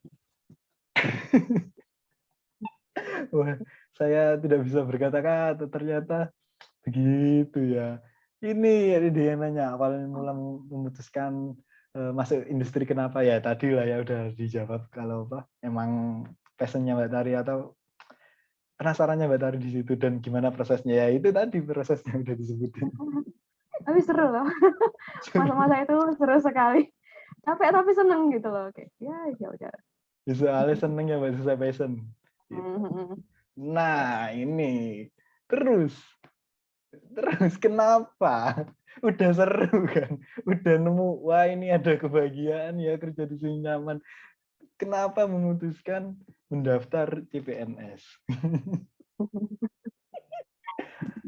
Wah, saya tidak bisa berkata-kata, ternyata begitu ya. Ini dia yang nanya, awalnya mulai memutuskan masuk industri kenapa ya? Tadi lah ya udah dijawab kalau apa, emang passionnya Mbak Tari atau penasarannya Mbak Tari di situ dan gimana prosesnya ya itu tadi prosesnya udah disebutin. Tapi seru loh, masa-masa itu seru sekali. Capek tapi seneng gitu loh, kayak ya udah. Soalnya seneng ya Mbak sesuai passion. Gitu. Nah ini terus kenapa? Udah seru kan, udah nemu wah ini ada kebahagiaan ya kerja di sini nyaman. Kenapa memutuskan mendaftar CPNS?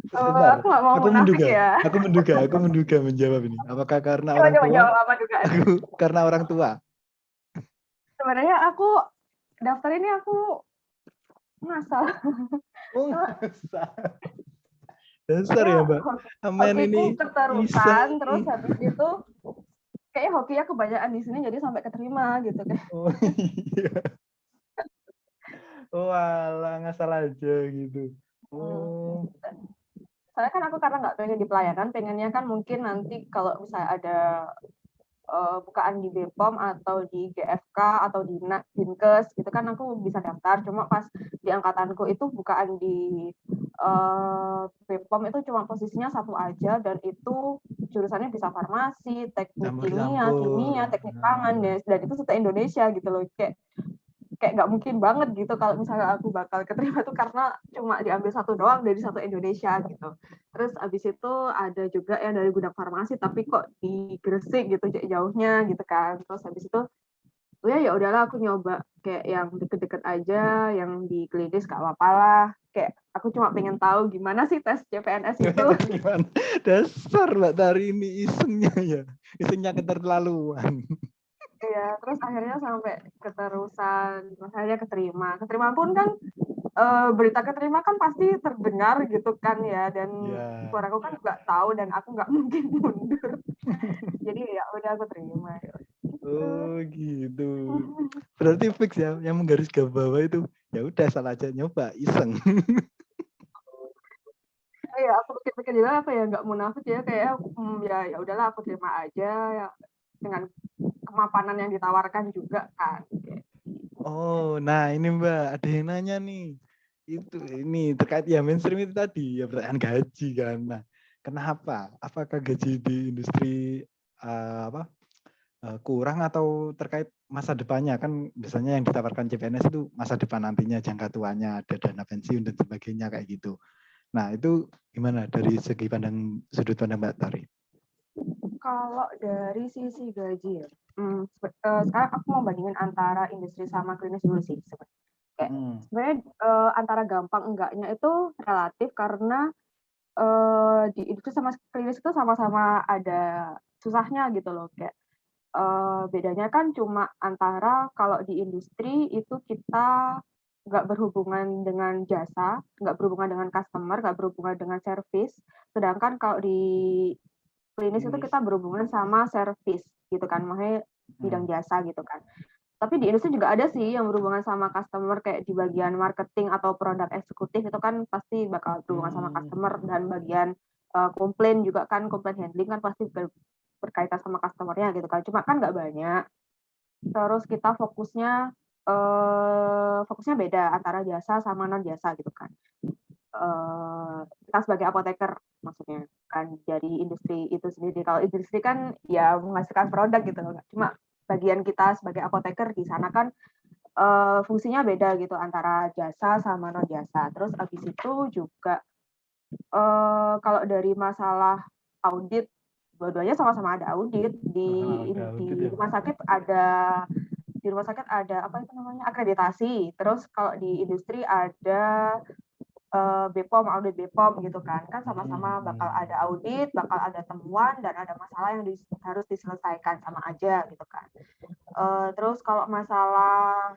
Sebentar, Aku nggak mau munafik ya. aku menduga menjawab ini. Apakah karena orang Coba tua? jawab apa dugaan. Karena orang tua. Sebenarnya aku daftar ini aku ngasal. Oh, Cuma dasar ya ya, Mbak. Amen hokiku ini iseng. keterusan, terus habis itu kayak hokinya kebanyakan di sini jadi sampai keterima gitu kan. Oh iya. Oh alah, ngasal aja gitu. Oh. Soalnya kan aku karena nggak pengen di pelayanan, pengennya kan mungkin nanti kalau misalnya ada bukaan di BPOM atau di GFK atau di Dinkes gitu kan aku bisa daftar. Cuma pas di angkatanku itu bukaan di BPOM itu cuma posisinya satu aja dan itu jurusannya bisa farmasi, teknik Campur-campur. kimia, teknik pangan dan itu satu Indonesia gitu loh. Kayak nggak mungkin banget gitu kalau misalnya aku bakal keterima tuh karena cuma diambil satu doang dari satu Indonesia gitu. Terus abis itu ada juga yang dari gudang farmasi tapi kok di Gresik gitu jauhnya gitu kan. Terus abis itu ya udahlah aku nyoba kayak yang deket-deket aja, yang di klinis gak apa-apa lah. Kayak aku cuma pengen tahu gimana sih tes CPNS itu. Gimana? Dasar Mbak Tari ini isengnya ya. Isengnya keterlaluan. Iya, terus akhirnya sampai keterusan, akhirnya keterima. Keterima pun kan berita keterima kan pasti terdengar gitu kan ya, dan Ya. suaraku kan nggak tahu dan aku nggak mungkin mundur. Jadi ya udah aku terima. Oh gitu. Berarti fix ya, yang menggaris ke bawah itu ya udah salah aja nyoba iseng. Ya aku pikir-pikir juga apa ya nggak munafik ya kayak ya udahlah aku terima aja ya, dengan kemapanan yang ditawarkan juga kan. Oh, nah ini Mbak, ada yang nanya nih. Itu ini terkait ya mainstream itu tadi ya pertanyaan gaji kan. Nah, kenapa? Apakah gaji di industri kurang atau terkait masa depannya kan biasanya yang ditawarkan CPNS itu masa depan nantinya jangka tuanya ada dana pensiun dan sebagainya kayak gitu. Nah, itu gimana dari segi sudut pandang Mbak Tari? Kalau dari sisi gaji ya, sekarang aku mau bandingin antara industri sama klinis dulu sih. Sebenarnya antara gampang enggaknya itu relatif karena di industri sama klinis itu sama-sama ada susahnya gitu loh. Kayak Bedanya kan cuma antara kalau di industri itu kita nggak berhubungan dengan jasa, nggak berhubungan dengan customer, nggak berhubungan dengan service, sedangkan kalau di klinis itu Klinis. kita berhubungan sama service gitu kan, makanya bidang jasa gitu kan. Tapi di industri juga ada sih yang berhubungan sama customer kayak di bagian marketing atau produk eksekutif itu kan pasti bakal berhubungan sama customer dan bagian komplain juga kan, komplain handling kan pasti berkaitan sama customer-nya gitu kan. Cuma kan nggak banyak. Terus kita fokusnya beda antara jasa sama non jasa gitu kan. Kita sebagai apoteker maksudnya kan dari industri itu sendiri. Kalau industri kan ya menghasilkan produk gitu loh. Cuma bagian kita sebagai apoteker di sana kan fungsinya beda gitu antara jasa sama non jasa. Terus habis itu juga kalau dari masalah audit, dua-duanya sama-sama ada audit di rumah sakit ada apa itu namanya akreditasi. Terus kalau di industri ada BPOM, audit BPOM gitu kan sama-sama bakal ada audit, bakal ada temuan dan ada masalah yang harus diselesaikan sama aja gitu kan. Terus kalau masalah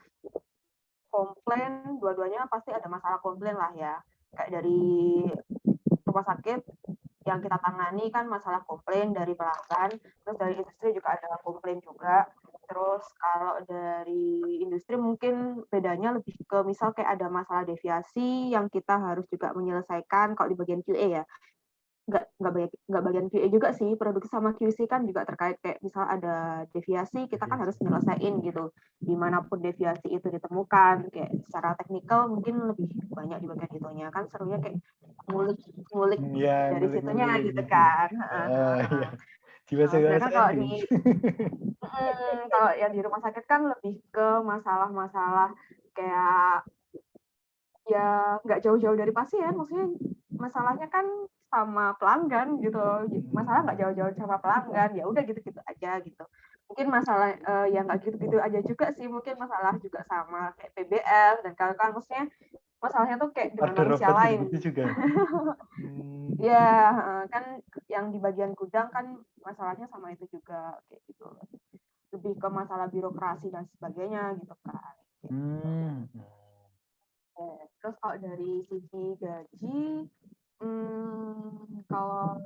komplain, dua-duanya pasti ada masalah komplain lah ya. Kayak dari rumah sakit yang kita tangani kan masalah komplain dari pelanggan, terus dari industri juga ada komplain juga. Terus kalau dari industri mungkin bedanya lebih ke misal kayak ada masalah deviasi yang kita harus juga menyelesaikan kalau di bagian QA ya. Nggak bagian QA juga sih, produksi sama QC kan juga terkait kayak misal ada deviasi kita kan harus nyelesain gitu dimanapun deviasi itu ditemukan, kayak secara teknikal mungkin lebih banyak di bagian itunya kan serunya kayak ngulik Ya, dari situnya ngulik-ngulik gitu gitu. kan. Iya. Dibahas-bahasin. Sedangkan kalau yang di rumah sakit kan lebih ke masalah-masalah kayak ya nggak jauh-jauh dari pasien, maksudnya masalahnya kan sama pelanggan gitu, masalah nggak jauh-jauh sama pelanggan, ya udah gitu-gitu aja gitu. Mungkin masalah yang nggak gitu-gitu aja juga sih, mungkin masalah juga sama kayak PBL dan kawan-kawan, maksudnya masalahnya tuh kayak dengan Order manusia robot lain. gitu-gitu juga. Ya kan yang di bagian gudang kan masalahnya sama itu juga kayak gitu. Lebih ke masalah birokrasi dan sebagainya gitu kan. Terus kalau dari sisi gaji, kalau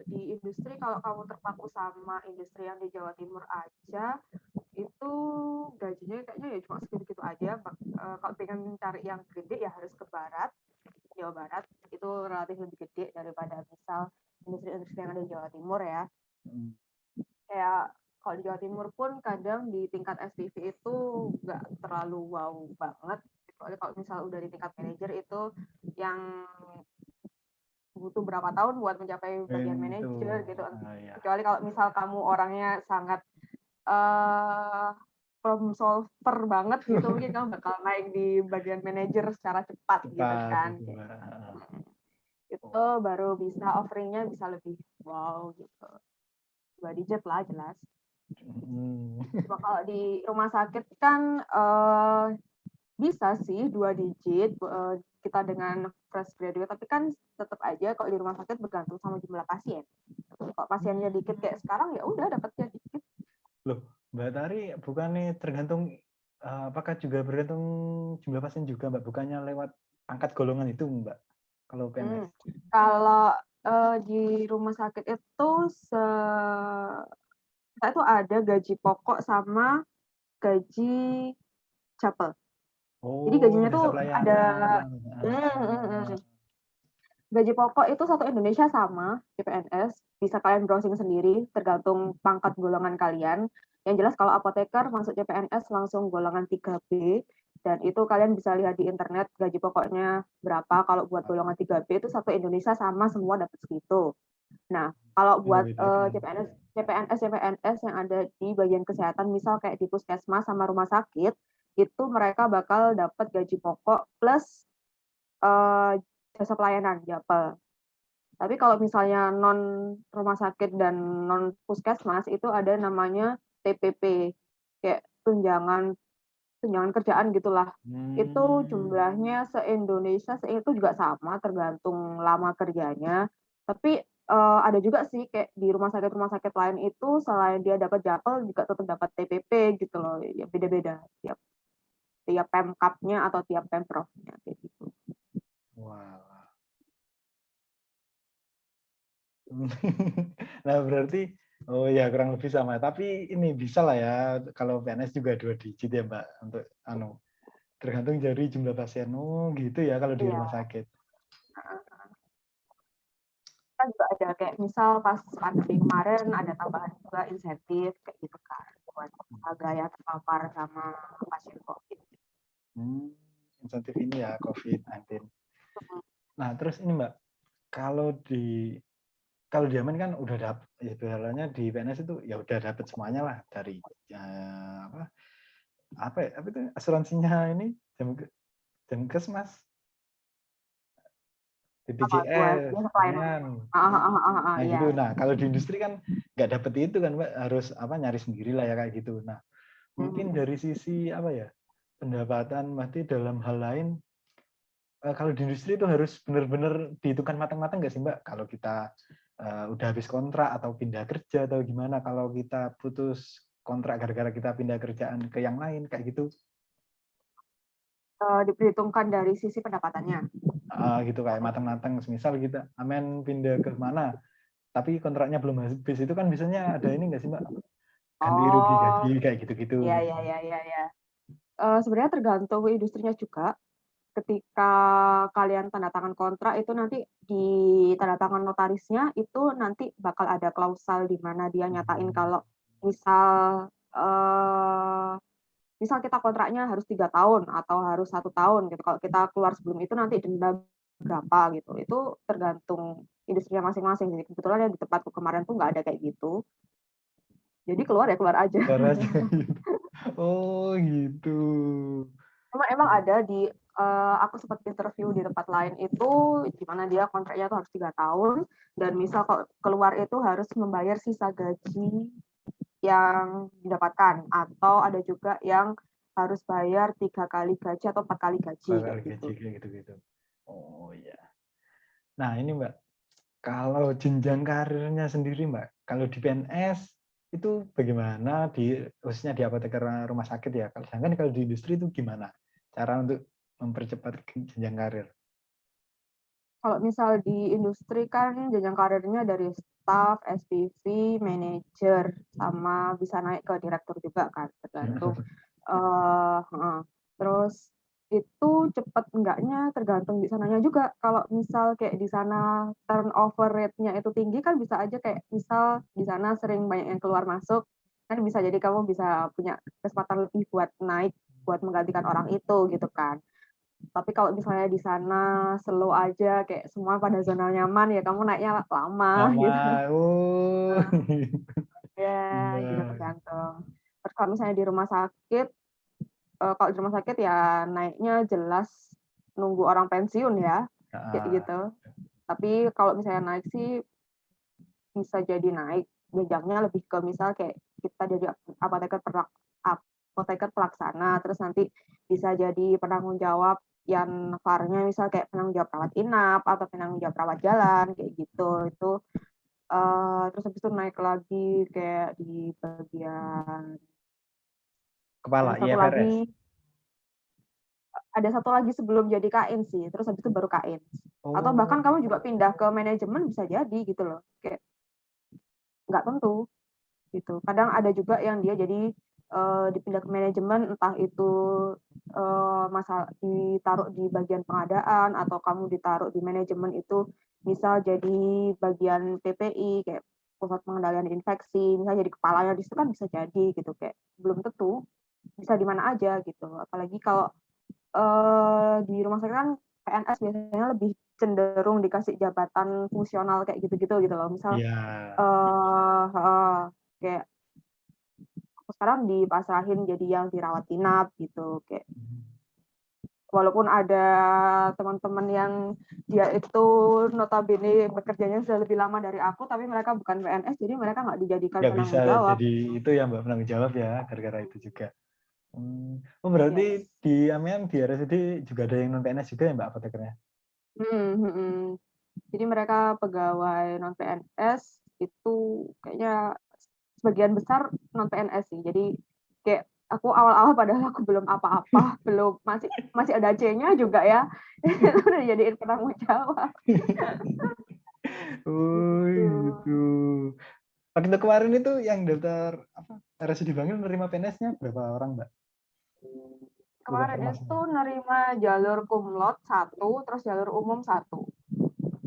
di industri, kalau kamu terpaku sama industri yang di Jawa Timur aja, itu gajinya kayaknya ya cuma segitu-gitu aja. Kalau pengen cari yang gede ya harus ke barat, Jawa Barat, itu relatif lebih gede daripada misal industri-industri yang ada di Jawa Timur ya. Kayak kalau di Jawa Timur pun kadang di tingkat SPV itu nggak terlalu wow banget. Kecuali kalau misal udah di tingkat manajer itu yang butuh berapa tahun buat mencapai bagian manajer gitu. Kecuali kalau misal kamu orangnya sangat problem solver banget gitu, mungkin kamu bakal naik di bagian manajer secara cepat gitu kan. Itu baru bisa offeringnya bisa lebih wow gitu. 2 digit lah jelas. Cuma kalau di rumah sakit kan bisa sih 2 digit kita dengan fresh graduate, tapi kan tetap aja kalau di rumah sakit bergantung sama jumlah pasien. Kalau pasiennya dikit kayak sekarang ya udah dapatnya dikit. Loh, Mbak Tari bukannya tergantung apakah juga bergantung jumlah pasien juga Mbak, bukannya lewat angkat golongan itu Mbak kalau PNS? Kalau di rumah sakit itu kita itu ada gaji pokok sama gaji capel. Jadi gajinya tuh ada gaji pokok itu satu Indonesia sama CPNS, bisa kalian browsing sendiri tergantung pangkat golongan kalian. Yang jelas kalau apoteker masuk CPNS langsung golongan 3B, dan itu kalian bisa lihat di internet gaji pokoknya berapa. Kalau buat golongan 3B itu satu Indonesia sama semua dapat segitu. Nah, kalau buat CPNS yang ada di bagian kesehatan, misal kayak di puskesmas sama rumah sakit, itu mereka bakal dapat gaji pokok plus jasa pelayanan Japel. Tapi kalau misalnya non rumah sakit dan non puskesmas itu ada namanya TPP, kayak tunjangan kerjaan gitulah. Itu jumlahnya se-Indonesia itu juga sama tergantung lama kerjanya. Tapi ada juga sih kayak di rumah sakit lain itu selain dia dapat Japel juga tetap dapat TPP gitu loh, ya beda-beda tiap tiap Pemkabnya atau tiap Pemprovnya kayak gitu. Wah. Nah, berarti oh ya kurang lebih sama. Tapi ini bisa lah ya kalau PNS juga 2 digit ya, Mbak, untuk tergantung dari jumlah pasien. Oh, gitu ya kalau di Iya, rumah sakit. kan juga ada kayak misal pas pandemi kemarin ada tambahan juga insentif kayak gitu kan buat harga yang terpapar sama pasien COVID. Insentif ini ya COVID-19. Nah, terus ini Mbak, kalau di Amen kan udah dapet, ya biasanya di PNS itu ya udah dapet semuanya lah dari apa itu asuransinya ini Jamkes Mas, Apa buat BPJS, biasa pelayanan? kan. Nah Iya. gitu. Nah kalau di industri kan nggak dapet itu kan Mbak, harus nyari sendiri lah ya kayak gitu. Nah mungkin dari sisi pendapatan berarti dalam hal lain, kalau di industri itu harus benar-benar dihitungkan matang-matang nggak sih Mbak? Kalau kita udah habis kontrak atau pindah kerja atau gimana? Kalau kita putus kontrak gara-gara kita pindah kerjaan ke yang lain kayak gitu? Diperhitungkan dari sisi pendapatannya. Gitu kayak matang-matang. Misal kita Amen pindah ke mana, tapi kontraknya belum habis itu kan biasanya ada ini nggak sih Mbak? Ganti rugi Oh, gaji kayak gitu-gitu. iya. Sebenarnya tergantung industrinya juga. Ketika kalian tanda tangan kontrak itu nanti di tanda tangan notarisnya itu nanti bakal ada klausal di mana dia nyatain kalau misal misal kita kontraknya harus 3 tahun atau harus 1 tahun gitu. Kalau kita keluar sebelum itu nanti denda berapa gitu. Itu tergantung industrinya masing-masing. Jadi kebetulan ya di tempatku kemarin tuh nggak ada kayak gitu. Jadi keluar ya keluar aja. Keluar aja gitu. Oh gitu. Cuma emang ada di aku sempat interview di tempat lain itu di mana dia kontraknya tuh harus 3 tahun dan misal kalau keluar itu harus membayar sisa gaji yang didapatkan atau ada juga yang harus bayar 3 kali gaji atau 4 kali gaji Bakal kayak gaji gitu. kayak gitu-gitu. Oh iya. Nah ini Mbak, kalau jenjang karirnya sendiri Mbak, kalau di PNS itu bagaimana khususnya di apoteker rumah sakit ya. Sedangkan kalau di industri itu gimana cara untuk mempercepat jenjang karir? Kalau misal di industri kan jenjang karirnya dari staff, SPV, manager, sama bisa naik ke direktur juga kan, tergantung. Terus itu cepet enggaknya tergantung di sananya juga. Kalau misal kayak di sana turnover rate-nya itu tinggi kan bisa aja kayak misal di sana sering banyak yang keluar masuk, kan bisa jadi kamu bisa punya kesempatan lebih buat naik, buat menggantikan orang itu gitu kan. Tapi kalau misalnya di sana slow aja kayak semua pada zona nyaman ya kamu naiknya lama Lama. gitu. Oh. Ya, gitu Iya. tergantung. Terus kalau misalnya di rumah sakit, kalau di rumah sakit ya naiknya jelas nunggu orang pensiun ya, kayak gitu. Tapi kalau misalnya naik sih bisa jadi naik jenjangnya lebih ke misal kayak kita jadi apoteker pelaksana, terus nanti bisa jadi penanggung jawab yang VAR-nya misal kayak penanggung jawab rawat inap atau penanggung jawab rawat jalan kayak gitu. Itu terus habis itu naik lagi kayak di bagian Kepala ada satu IFRS. lagi sebelum jadi KIN sih, terus habis itu baru KIN. Atau Oh. bahkan kamu juga pindah ke manajemen bisa jadi gitu loh. Kayak nggak tentu gitu. Kadang ada juga yang dia jadi dipindah ke manajemen, entah itu masalah ditaruh di bagian pengadaan atau kamu ditaruh di manajemen itu misal jadi bagian PPI kayak pusat pengendalian infeksi, misalnya jadi kepalanya di situ kan bisa jadi gitu kayak belum tentu bisa di mana aja gitu. Apalagi kalau di rumah sakit kan PNS biasanya lebih cenderung dikasih jabatan fungsional kayak gitu-gitu gitu loh. Misal Iya. kayak aku sekarang dipasrahin jadi yang dirawat inap gitu kayak walaupun ada teman-teman yang dia itu notabene bekerjanya sudah lebih lama dari aku tapi mereka bukan PNS jadi mereka nggak dijadikan Nggak bisa penanggung jawab. jadi itu ya Mbak penanggung jawab ya gara-gara itu juga. Oh berarti Yes. di Amian di RSUD juga ada yang non PNS juga ya Mbak apotekernya? Hmm. Jadi mereka pegawai non PNS itu kayaknya sebagian besar non PNS sih. Jadi kayak aku awal-awal padahal aku belum apa-apa, belum masih ada C-nya juga ya. Itu udah jadiin penanggung jawab. Oh Gitu. gitu. Waktu kemarin itu yang daftar apa RSUD Bangil menerima PNS-nya berapa orang, Mbak? Lupa Kemarin itu informasinya. nerima jalur kumlot 1, terus jalur umum 1.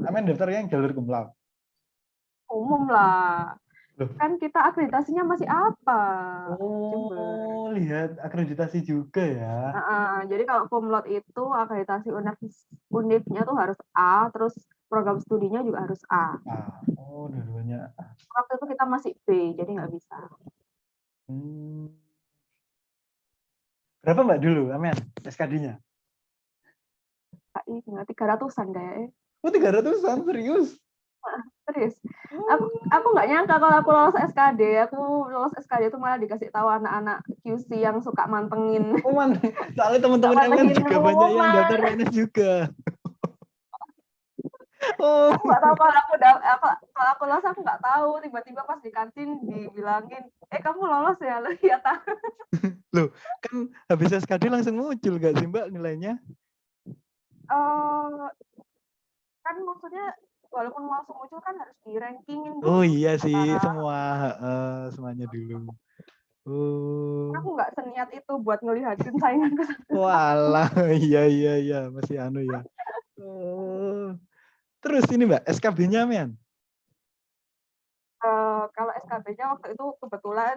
Amin daftar yang jalur cum laude. Umum lah. Loh. Kan kita akreditasinya masih apa? Jember. Oh, lihat akreditasi juga ya. Jadi kalau kumlot itu akreditasi univnya tuh harus A, terus program studinya juga harus A. Oh, dua-duanya. Waktu itu kita masih B, jadi nggak bisa. Berapa Mbak dulu, Amin, SKD-nya? KI 300-an kayaknya. Oh, 300-an, serius? Serius. Aku nggak nyangka kalau aku lolos SKD. Aku lolos SKD itu malah dikasih tahu anak-anak QC yang suka mantengin. Oh, soalnya teman-teman Amin juga banyak yang daftar PNS juga. Oh. Aku nggak tahu kalau aku lolos, aku nggak tahu. Tiba-tiba pas di kantin dibilangin, kamu lolos ya? Lo iya tahu. Loh, kan habis SKD langsung muncul gak sih Mbak nilainya? Kan maksudnya walaupun langsung muncul kan harus di rankingin Oh dulu. iya sih, semuanya dulu. Aku nggak seniat itu buat ngelihatin sainganku. Walah, iya, masih anu ya. Terus ini Mbak, SKB-nya Mian? Kalau SKB-nya waktu itu kebetulan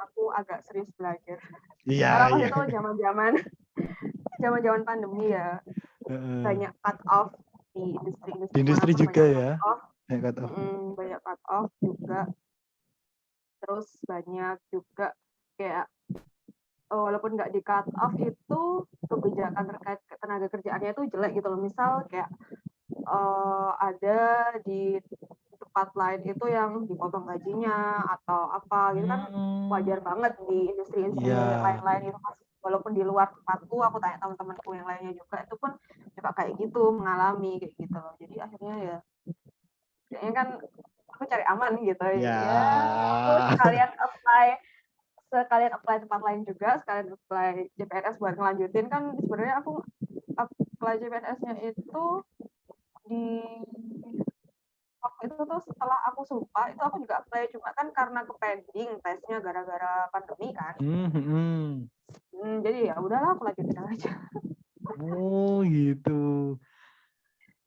aku agak serius belajar. Iya. Karena waktu itu zaman pandemi ya, banyak cut off di industri juga ya. Banyak cut off juga. Terus banyak juga kayak walaupun nggak di cut off itu kebijakan terkait tenaga kerjaannya itu jelek gitu loh. Misal kayak ada di tempat lain itu yang dipotong gajinya atau apa gitu kan wajar banget di industri-industri lain-lain itu walaupun di luar tempatku, aku tanya teman-temanku yang lainnya juga itu pun juga kayak gitu mengalami kayak gitu loh. Jadi akhirnya ya kayaknya kan aku cari aman gitu ya. Aku sekalian apply tempat lain juga, sekalian apply CPNS buat ngelanjutin. Kan sebenarnya aku apply CPNS-nya itu di waktu itu tuh setelah aku sumpah itu aku juga apply, cuma kan karena kepending tesnya gara-gara pandemi kan. Jadi ya udahlah aku lanjutin aja. Oh gitu.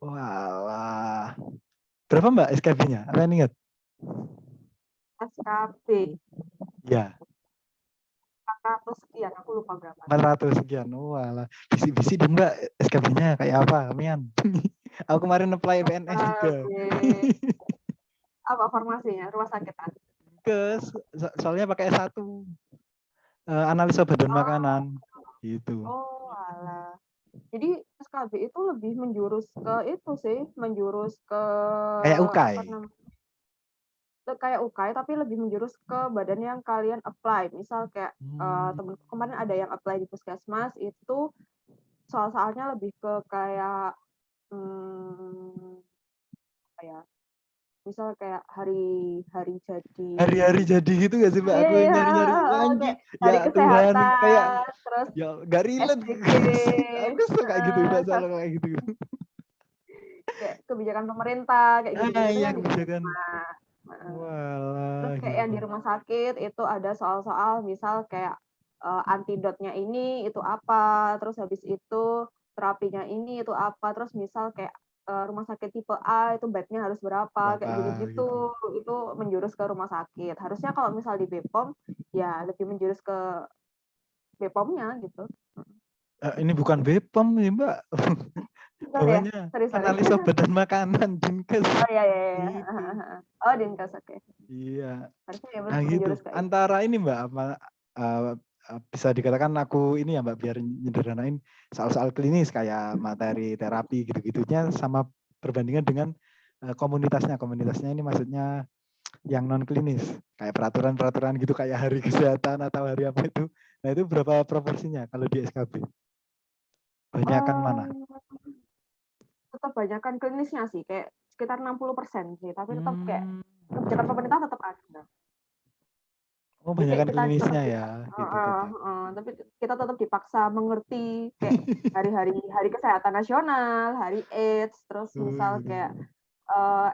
Walah. Berapa Mbak SKB-nya? Apa yang ingat? SKB. Ya. 400 sekian, aku lupa berapa. 400 sekian. Walah. Bisi-bisi dong Mbak SKB-nya kayak apa, Mian? Aku kemarin apply PNS juga. Apa formasinya? Rumah sakitan? Soalnya pakai S1. Analisa badan makanan. Gitu. Oh, alah. Jadi SKB itu lebih menjurus ke itu sih, menjurus ke kayak UKAI. Kayak UKAI tapi lebih menjurus ke badan yang kalian apply. Misal kayak temenku kemarin ada yang apply di puskesmas itu soal-soalnya lebih ke kayak apa ya? Misal kayak hari-hari jadi gitu gak sih Mbak? Aku nyari-nyari lagi. Hari Tuhan, kayak terus ya gak relate. Aku suka gitu Mbak soal kayak gitu. Kayak kebijakan pemerintah kayak gitu Iya, kan kebijakan. Terus kayak yang di rumah sakit itu ada soal-soal misal kayak antidotnya ini itu apa, terus habis itu terapinya ini itu apa, terus misal kayak rumah sakit tipe A itu bednya harus berapa kayak gitu-gitu. Itu menjurus ke rumah sakit. Harusnya kalau misal di BPOM ya lebih menjurus ke BPOM-nya gitu. Ini bukan BPOM nih Mbak. Bawahnya analisa badan makanan Dinkes. Oh iya. Oh Dinkes, oke. Iya. Harusnya Nah gitu. Antara ini Mbak apa bisa dikatakan aku ini ya Mbak biar nyederhanain soal-soal klinis kayak materi terapi gitu-gitunya sama perbandingan dengan komunitasnya ini maksudnya yang non klinis kayak peraturan gitu kayak hari kesehatan atau hari apa itu. Nah itu berapa proporsinya kalau di SKB? Banyakan mana? Tetap banyakan klinisnya sih, kayak sekitar 60% sih, tapi tetap kayak Hmm. kebijakan pemerintah tetap ada. Oh, Jadi kayak banyakan kita tetap klinisnya ya, gitu tetap. tapi kita tetap dipaksa mengerti kayak hari kesehatan nasional, hari AIDS, terus misal kayak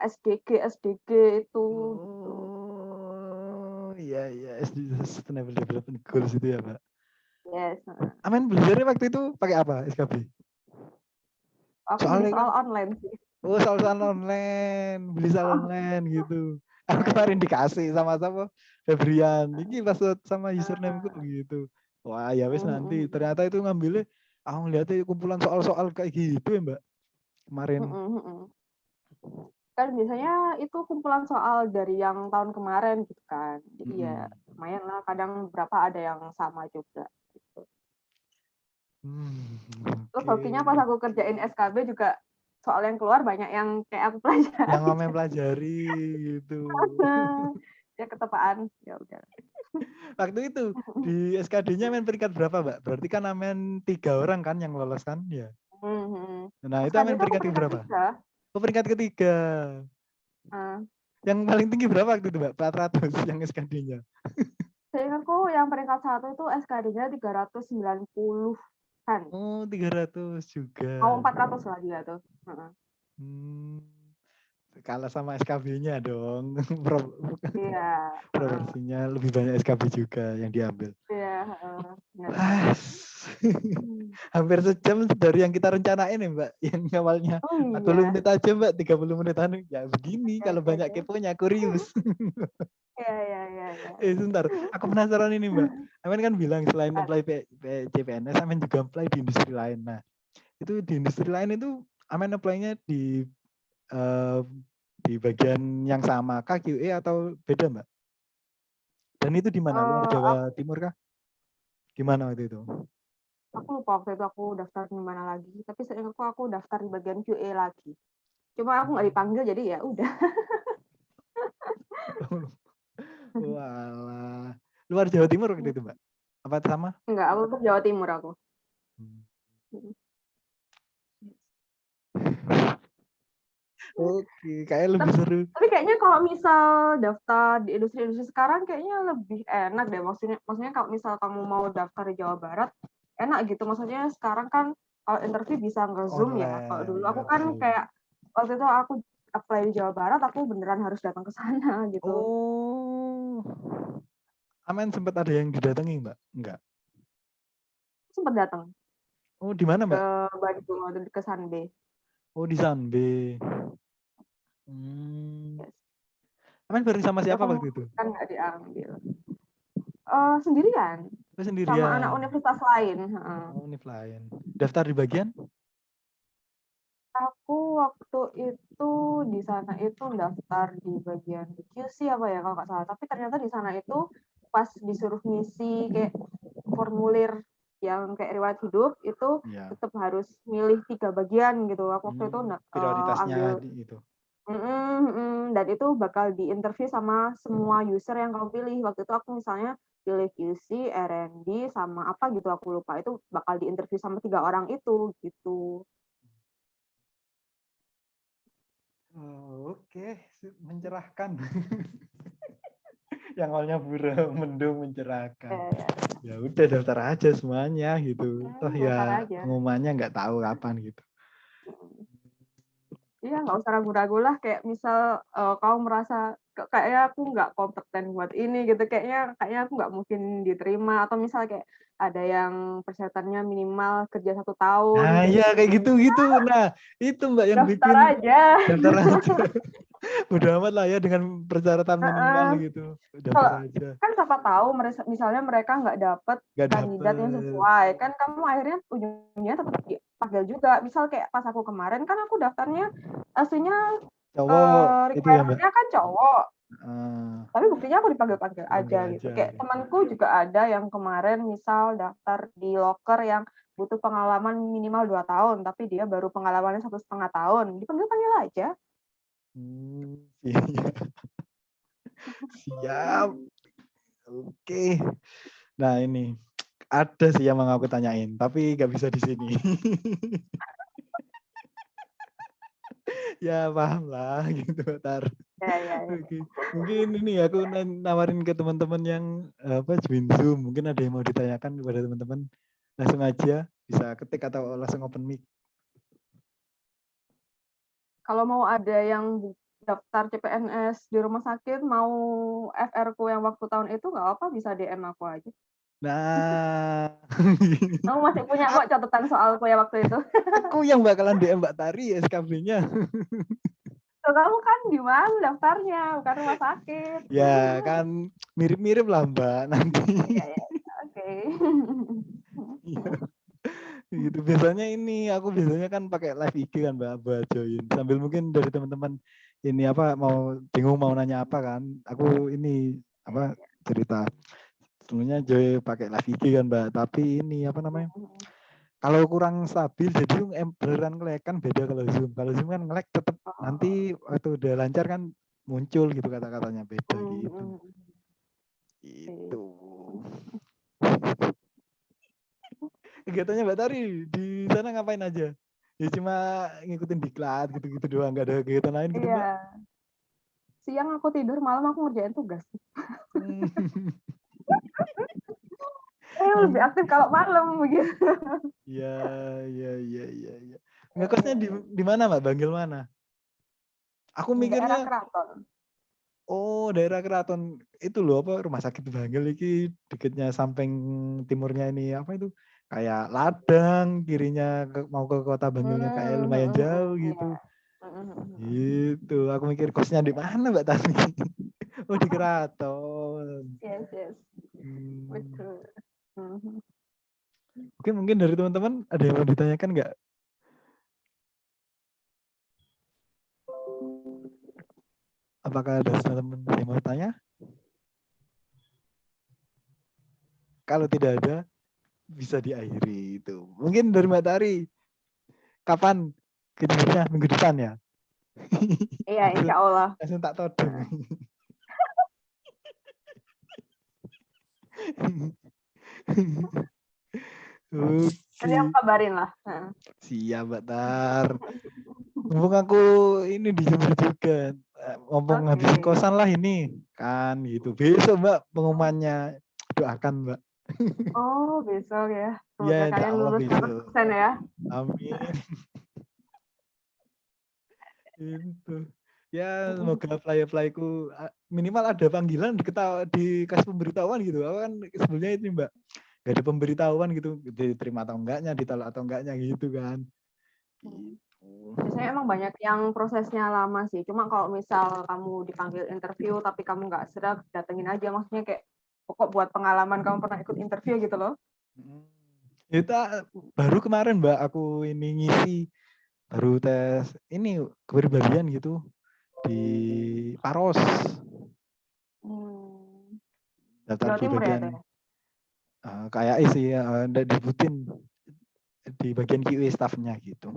SDG itu gitu. Oh, iya iya, Sustainable Development Goals itu ya, Pak. Yes. Amin belajarnya waktu itu pakai apa SKB? Aku beli Soalnya kan, soal online sih. soal online, beli soal online gitu. Aku kemarin dikasih sama Febrian. Ini password sama usernameku gitu. Wah, ya wes nanti. Ternyata itu ngambilnya, aku ngeliatnya kumpulan soal-soal kayak gitu ya, Mbak. Kemarin. Kan biasanya itu kumpulan soal dari yang tahun kemarin gitu kan. Jadi ya lumayan lah, kadang beberapa ada yang sama juga gitu. Terus hokinya pas aku kerjain SKB juga soal yang keluar banyak yang kayak aku pelajari. Yang ngamen pelajari gitu. Ya ketepaan, ya udah. Waktu itu di SKD-nya amen peringkat berapa, Mbak? Berarti kan amen 3 orang kan yang lolos kan? Ya. Nah, itu SKD amen itu aku peringkat peringkat berapa? 3. Oh, peringkat ketiga. Yang paling tinggi berapa waktu itu, Mbak? 400 yang SKD-nya. Seingatku yang peringkat 1 itu SKD-nya 390-an. Oh, 300 juga. Mau 400 lah dia tuh. Kalah sama SKB-nya dong. Iya. Proporsinya lebih banyak SKB juga yang diambil. Iya. Hampir sejam dari yang kita rencanain ya, Mbak. Yang awalnya 40 menit aja, Mbak. 30 menitan. Ya begini kalau banyak keponya, kurius. Iya. Sebentar. Aku penasaran ini, Mbak. Amin kan bilang selain apply CPNS, Amin juga apply di industri lain. Nah, itu di industri lain itu Amin apply-nya di bagian yang sama kah QA atau beda, Mbak? Dan itu di mana? Luar Jawa Timur kah? Gimana waktu itu? Aku lupa waktu itu aku daftar di mana lagi, tapi seingatku aku daftar di bagian QA lagi. Cuma aku nggak dipanggil, jadi ya udah. Walah. Luar Jawa Timur waktu itu, Mbak? Apa sama? Enggak, aku untuk Jawa Timur aku. Oke, kayaknya lebih seru. Tapi kayaknya kalau misal daftar di industri-industri sekarang kayaknya lebih enak deh. Maksudnya kalau misal kamu mau daftar di Jawa Barat, enak gitu. Maksudnya sekarang kan kalau interview bisa nge-zoom ya. Kalau dulu aku kan kayak waktu itu aku apply di Jawa Barat, aku beneran harus datang ke sana gitu. Oh. Amin sempat ada yang didatangi, Mbak? Enggak. Sempat datang. Oh, di mana, Mbak? Ke Bandung, ke Sanbe. Oh, di Sanbe. Amin bareng sama siapa waktu itu? Kan nggak diambil. Sendirian. Sendirian. Sama anak universitas lain. Oh, univ lain. Daftar di bagian? Aku waktu itu di sana itu daftar di bagian QC apa ya kalau nggak salah. Tapi ternyata di sana itu pas disuruh ngisi kayak formulir yang kayak riwayat hidup itu tetap harus milih 3 bagian gitu. Aku waktu itu prioritasnya ambil itu. Dan itu bakal diinterview sama semua user yang kamu pilih. Waktu itu aku misalnya pilih QC, R&D, sama apa gitu aku lupa. Itu bakal diinterview sama 3 orang itu gitu. Oke, mencerahkan. Yang awalnya buram, mendung, mencerahkan. Ya udah daftar aja semuanya gitu. Toh ya pengumumannya nggak tahu kapan gitu. Iya, nggak usah ragu-ragu lah. Kayak misal kamu merasa kayaknya aku nggak kompeten buat ini gitu. Kayaknya aku nggak mungkin diterima. Atau misal kayak ada yang persyaratannya minimal kerja 1 tahun. Nah iya kayak gitu-gitu. Nah itu Mbak yang daftar bikin. Aja. Daftar aja. Udah amat lah ya dengan persyaratan minimal gitu. Daftar aja. Kan siapa tahu misalnya mereka nggak dapet kandidat yang sesuai. Kan kamu akhirnya ujungnya tetap dipanggil juga. Misal kayak pas aku kemarin kan aku daftarnya aslinya cowok itu ya Mbak? Kan cowok. Tapi buktinya aku dipanggil-panggil aja gitu. Kayak temanku juga ada yang kemarin misal daftar di loker yang butuh pengalaman minimal 2 tahun, tapi dia baru pengalamannya 1,5 tahun. Dipanggil-panggil aja. Siap. Oke. Nah ini ada sih yang mau aku tanyain, tapi nggak bisa di sini. Ya paham lah gitu Tar. Ya. Oke. Mungkin ini aku nawarin ke teman-teman yang apa join Zoom. Mungkin ada yang mau ditanyakan kepada teman-teman. Langsung aja bisa ketik atau langsung open mic. Kalau mau ada yang daftar CPNS di rumah sakit, mau FR-ku yang waktu tahun itu nggak apa bisa DM aku aja. Nah, Kamu masih punya kok catatan soalku ya waktu itu. aku yang bakalan DM Mbak Tari SKB-nya. Kamu kan di mana daftarnya, bukan rumah sakit. Ya kan mirip-mirip lah Mbak nanti. Iya, oke. Iya. Gitu biasanya ini aku biasanya kan pakai live IG kan Mbak buat join sambil mungkin dari teman-teman ini apa mau bingung mau nanya apa kan aku ini apa cerita sebenarnya join pakai live IG kan Mbak tapi ini apa namanya kalau kurang stabil jadi beneran nge-lag kan beda kalau Zoom kan nge-lag tetap nanti waktu udah lancar kan muncul gitu kata-katanya beda gitu itu kegiatannya Mbak Tari di sana ngapain aja? Ya cuma ngikutin diklat gitu-gitu doang, nggak ada kegiatan lain gitu Mbak? Iya. Siang aku tidur, malam aku ngerjain tugas. Lebih aktif kalau malam begitu. Iya, iya. Ngekosnya di mana Mbak? Bangil mana? Aku Di daerah mikirnya, Keraton. oh daerah Keraton itu loh apa rumah sakit Bangil iki dekatnya samping timurnya ini apa itu kayak ladang kirinya mau ke kota Bangilnya kayak lumayan jauh Iya. gitu. Gitu, aku mikir kosnya di mana Mbak Tani? Oh di Keraton. Yes. Hmm. Betul. Oke mungkin dari teman-teman ada yang mau ditanyakan nggak? Apakah ada teman-teman yang mau tanya? Kalau tidak ada, bisa diakhiri itu. Mungkin dari Mbak Tari, kapan kejutannya minggu depan ya? Iya, insya Allah. Langsung tak todong. Nanti aku Oke, kabarin lah. siap Mbak Tar. Mumpung aku ini di Jember juga, ngomong ngabisin kosan lah ini kan gitu. Besok Mbak pengumumannya doakan Mbak. Oh, besok ya. Iya, Semoga insya kalian Allah lulus besok. 100% ya. Amin. Itu. Ya, semoga apply-ku minimal ada panggilan dikasih pemberitahuan gitu. Aku kan sebelumnya itu Mbak, gak ada pemberitahuan gitu, diterima atau enggaknya, ditolak atau enggaknya gitu kan. Gitu. Biasanya emang banyak yang prosesnya lama sih. Cuma kalau misal kamu dipanggil interview tapi kamu nggak serak, datengin aja. Maksudnya kayak pokok buat pengalaman kamu pernah ikut interview gitu loh. Kita baru kemarin Mbak aku ini ngisi baru tes ini kepribadian gitu di Paros daftar Jawa di Timur ya, bagian Teh? kayak isi dibutin di bagian QA staffnya gitu.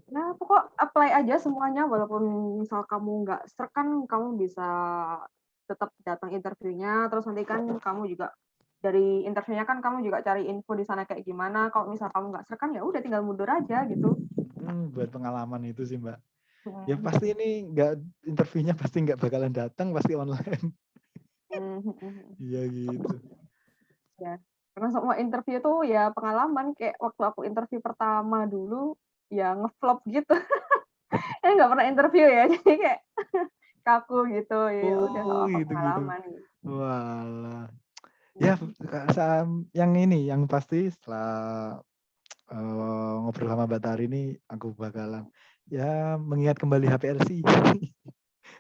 Nah, pokok apply aja semuanya. Walaupun misal kamu nggak serak kan, kamu bisa tetap datang interviewnya. Terus nanti kan kamu juga dari interviewnya kan kamu juga cari info di sana kayak gimana. Kalau misal kamu nggak serak kan ya udah tinggal mundur aja gitu. Buat pengalaman itu sih Mbak. Ya pasti ini nggak interviewnya pasti nggak bakalan datang pasti online. Iya gitu. Ya, karena semua interview tuh ya pengalaman. Kayak waktu aku interview pertama dulu, ya ngeflop gitu. Kan nggak pernah interview ya, jadi kayak kaku gitu. Ya udah nggak Oh apa gitu. pengalaman. Walah. Ya yang ini yang pasti setelah ngobrol sama Mbak Tari ini aku bakalan ya mengingat kembali HPLC.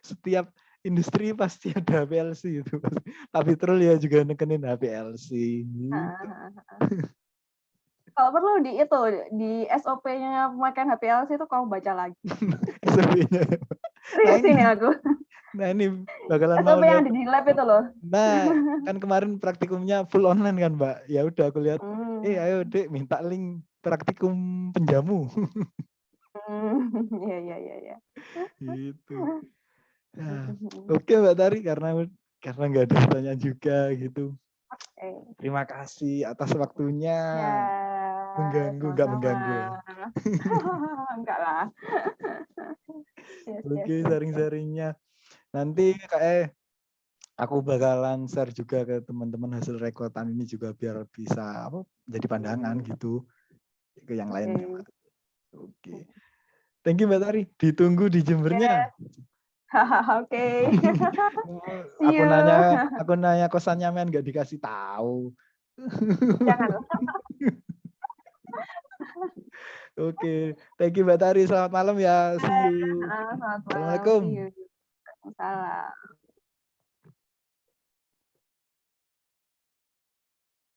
Setiap industri pasti ada HPLC itu. Pak Fitrul ya juga nekenin HPLC gitu. Kalau perlu di SOP-nya pemakaian HPLC itu kamu baca lagi. SOP-nya. Nah Serius ini ini, aku. nah ini bakalan mau SOP yang ada di lab itu loh. Nah, kan kemarin praktikumnya full online kan, Mbak. Ya udah aku lihat, ayo Dek minta link praktikum penjamu. Iya. Gitu. Nah, oke Mbak Tari karena nggak ada pertanyaan juga gitu. Terima kasih atas waktunya. Ya, Mengganggu, nggak sama-sama. mengganggu ya. Enggak lah. Yes, yes, Oke, yes. sharing-sharingnya. Nanti kayak aku bakalan share juga ke teman-teman hasil rekotan ini juga biar bisa apa jadi pandangan gitu ke yang lain Oke. juga. Oke. Thank you Mbak Tari. Ditunggu di Jembernya. Oke. See Aku you. nanya kosannya men nggak dikasih tahu. Jangan. Oke, thank you Mbak Tari. Selamat malam ya. See you. Selamat malam. See Assalamualaikum. you. Salam.